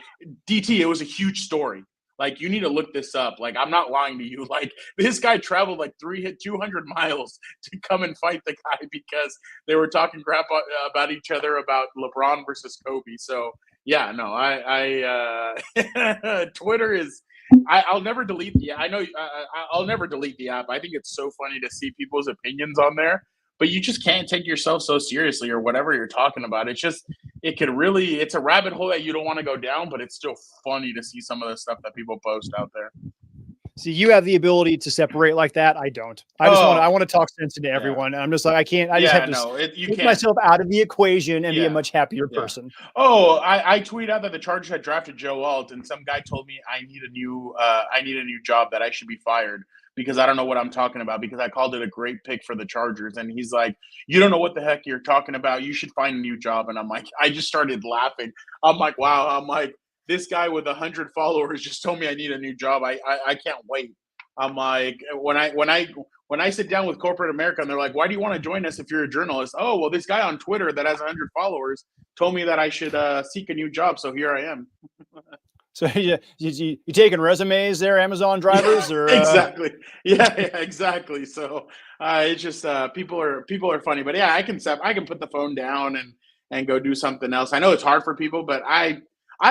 DT, it was a huge story. Like, you need to look this up. Like, I'm not lying to you. Like, this guy traveled like 200 miles to come and fight the guy because they were talking crap about each other about LeBron versus Kobe. So, yeah, no, Twitter is I'll never delete the I know I'll never delete the app. I think it's so funny to see people's opinions on there, but you just can't take yourself so seriously or whatever you're talking about. It's a rabbit hole that you don't want to go down, but it's still funny to see some of the stuff that people post out there. See, you have the ability to separate like that. I don't. I want to talk sense into everyone. And I'm just like, I can't. I just have to take myself out of the equation and be a much happier person. I tweet out that the Chargers had drafted Joe Alt, and some guy told me I need a new job, that I should be fired because I don't know what I'm talking about, because I called it a great pick for the Chargers. And he's like, you don't know what the heck you're talking about. You should find a new job. And I'm like, I just started laughing. I'm like, wow. I'm like, this guy with 100 followers just told me I need a new job. I can't wait. I'm like, when I sit down with corporate America and they're like, why do you want to join us if you're a journalist? Oh, well, this guy on Twitter that has 100 followers told me that I should seek a new job. So here I am. So you taking resumes there, Amazon drivers, or exactly? Yeah, exactly. So it's just people are funny, but yeah, I can put the phone down and go do something else. I know it's hard for people, but I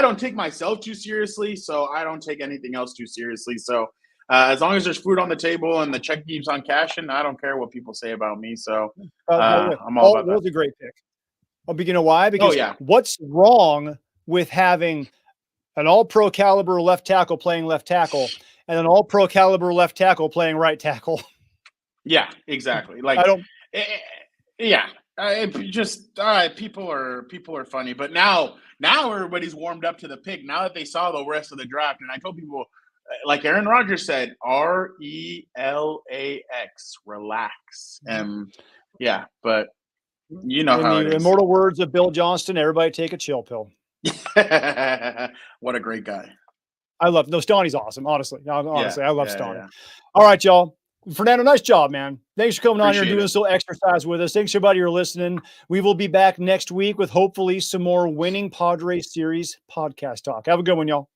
don't take myself too seriously, so I don't take anything else too seriously. So as long as there's food on the table and the check keeps on cashing, I don't care what people say about me. So I'm all about that. That was a great pick. But you know why? Because what's wrong with having an all-pro caliber left tackle playing left tackle and an all-pro caliber left tackle playing right tackle? Yeah, exactly. Like people are funny, but now everybody's warmed up to the pick. Now that they saw the rest of the draft, and I told people, like Aaron Rodgers said, RELAX, relax. But you know how it is. Immortal words of Bill Johnston: everybody take a chill pill. What a great guy. I love Stoney's awesome. Honestly, I love Stoney. Yeah. All right, y'all. Fernando, nice job, man. Thanks for coming on here and doing this little exercise with us. Thanks, everybody, for listening. We will be back next week with hopefully some more winning Padres series podcast talk. Have a good one, y'all.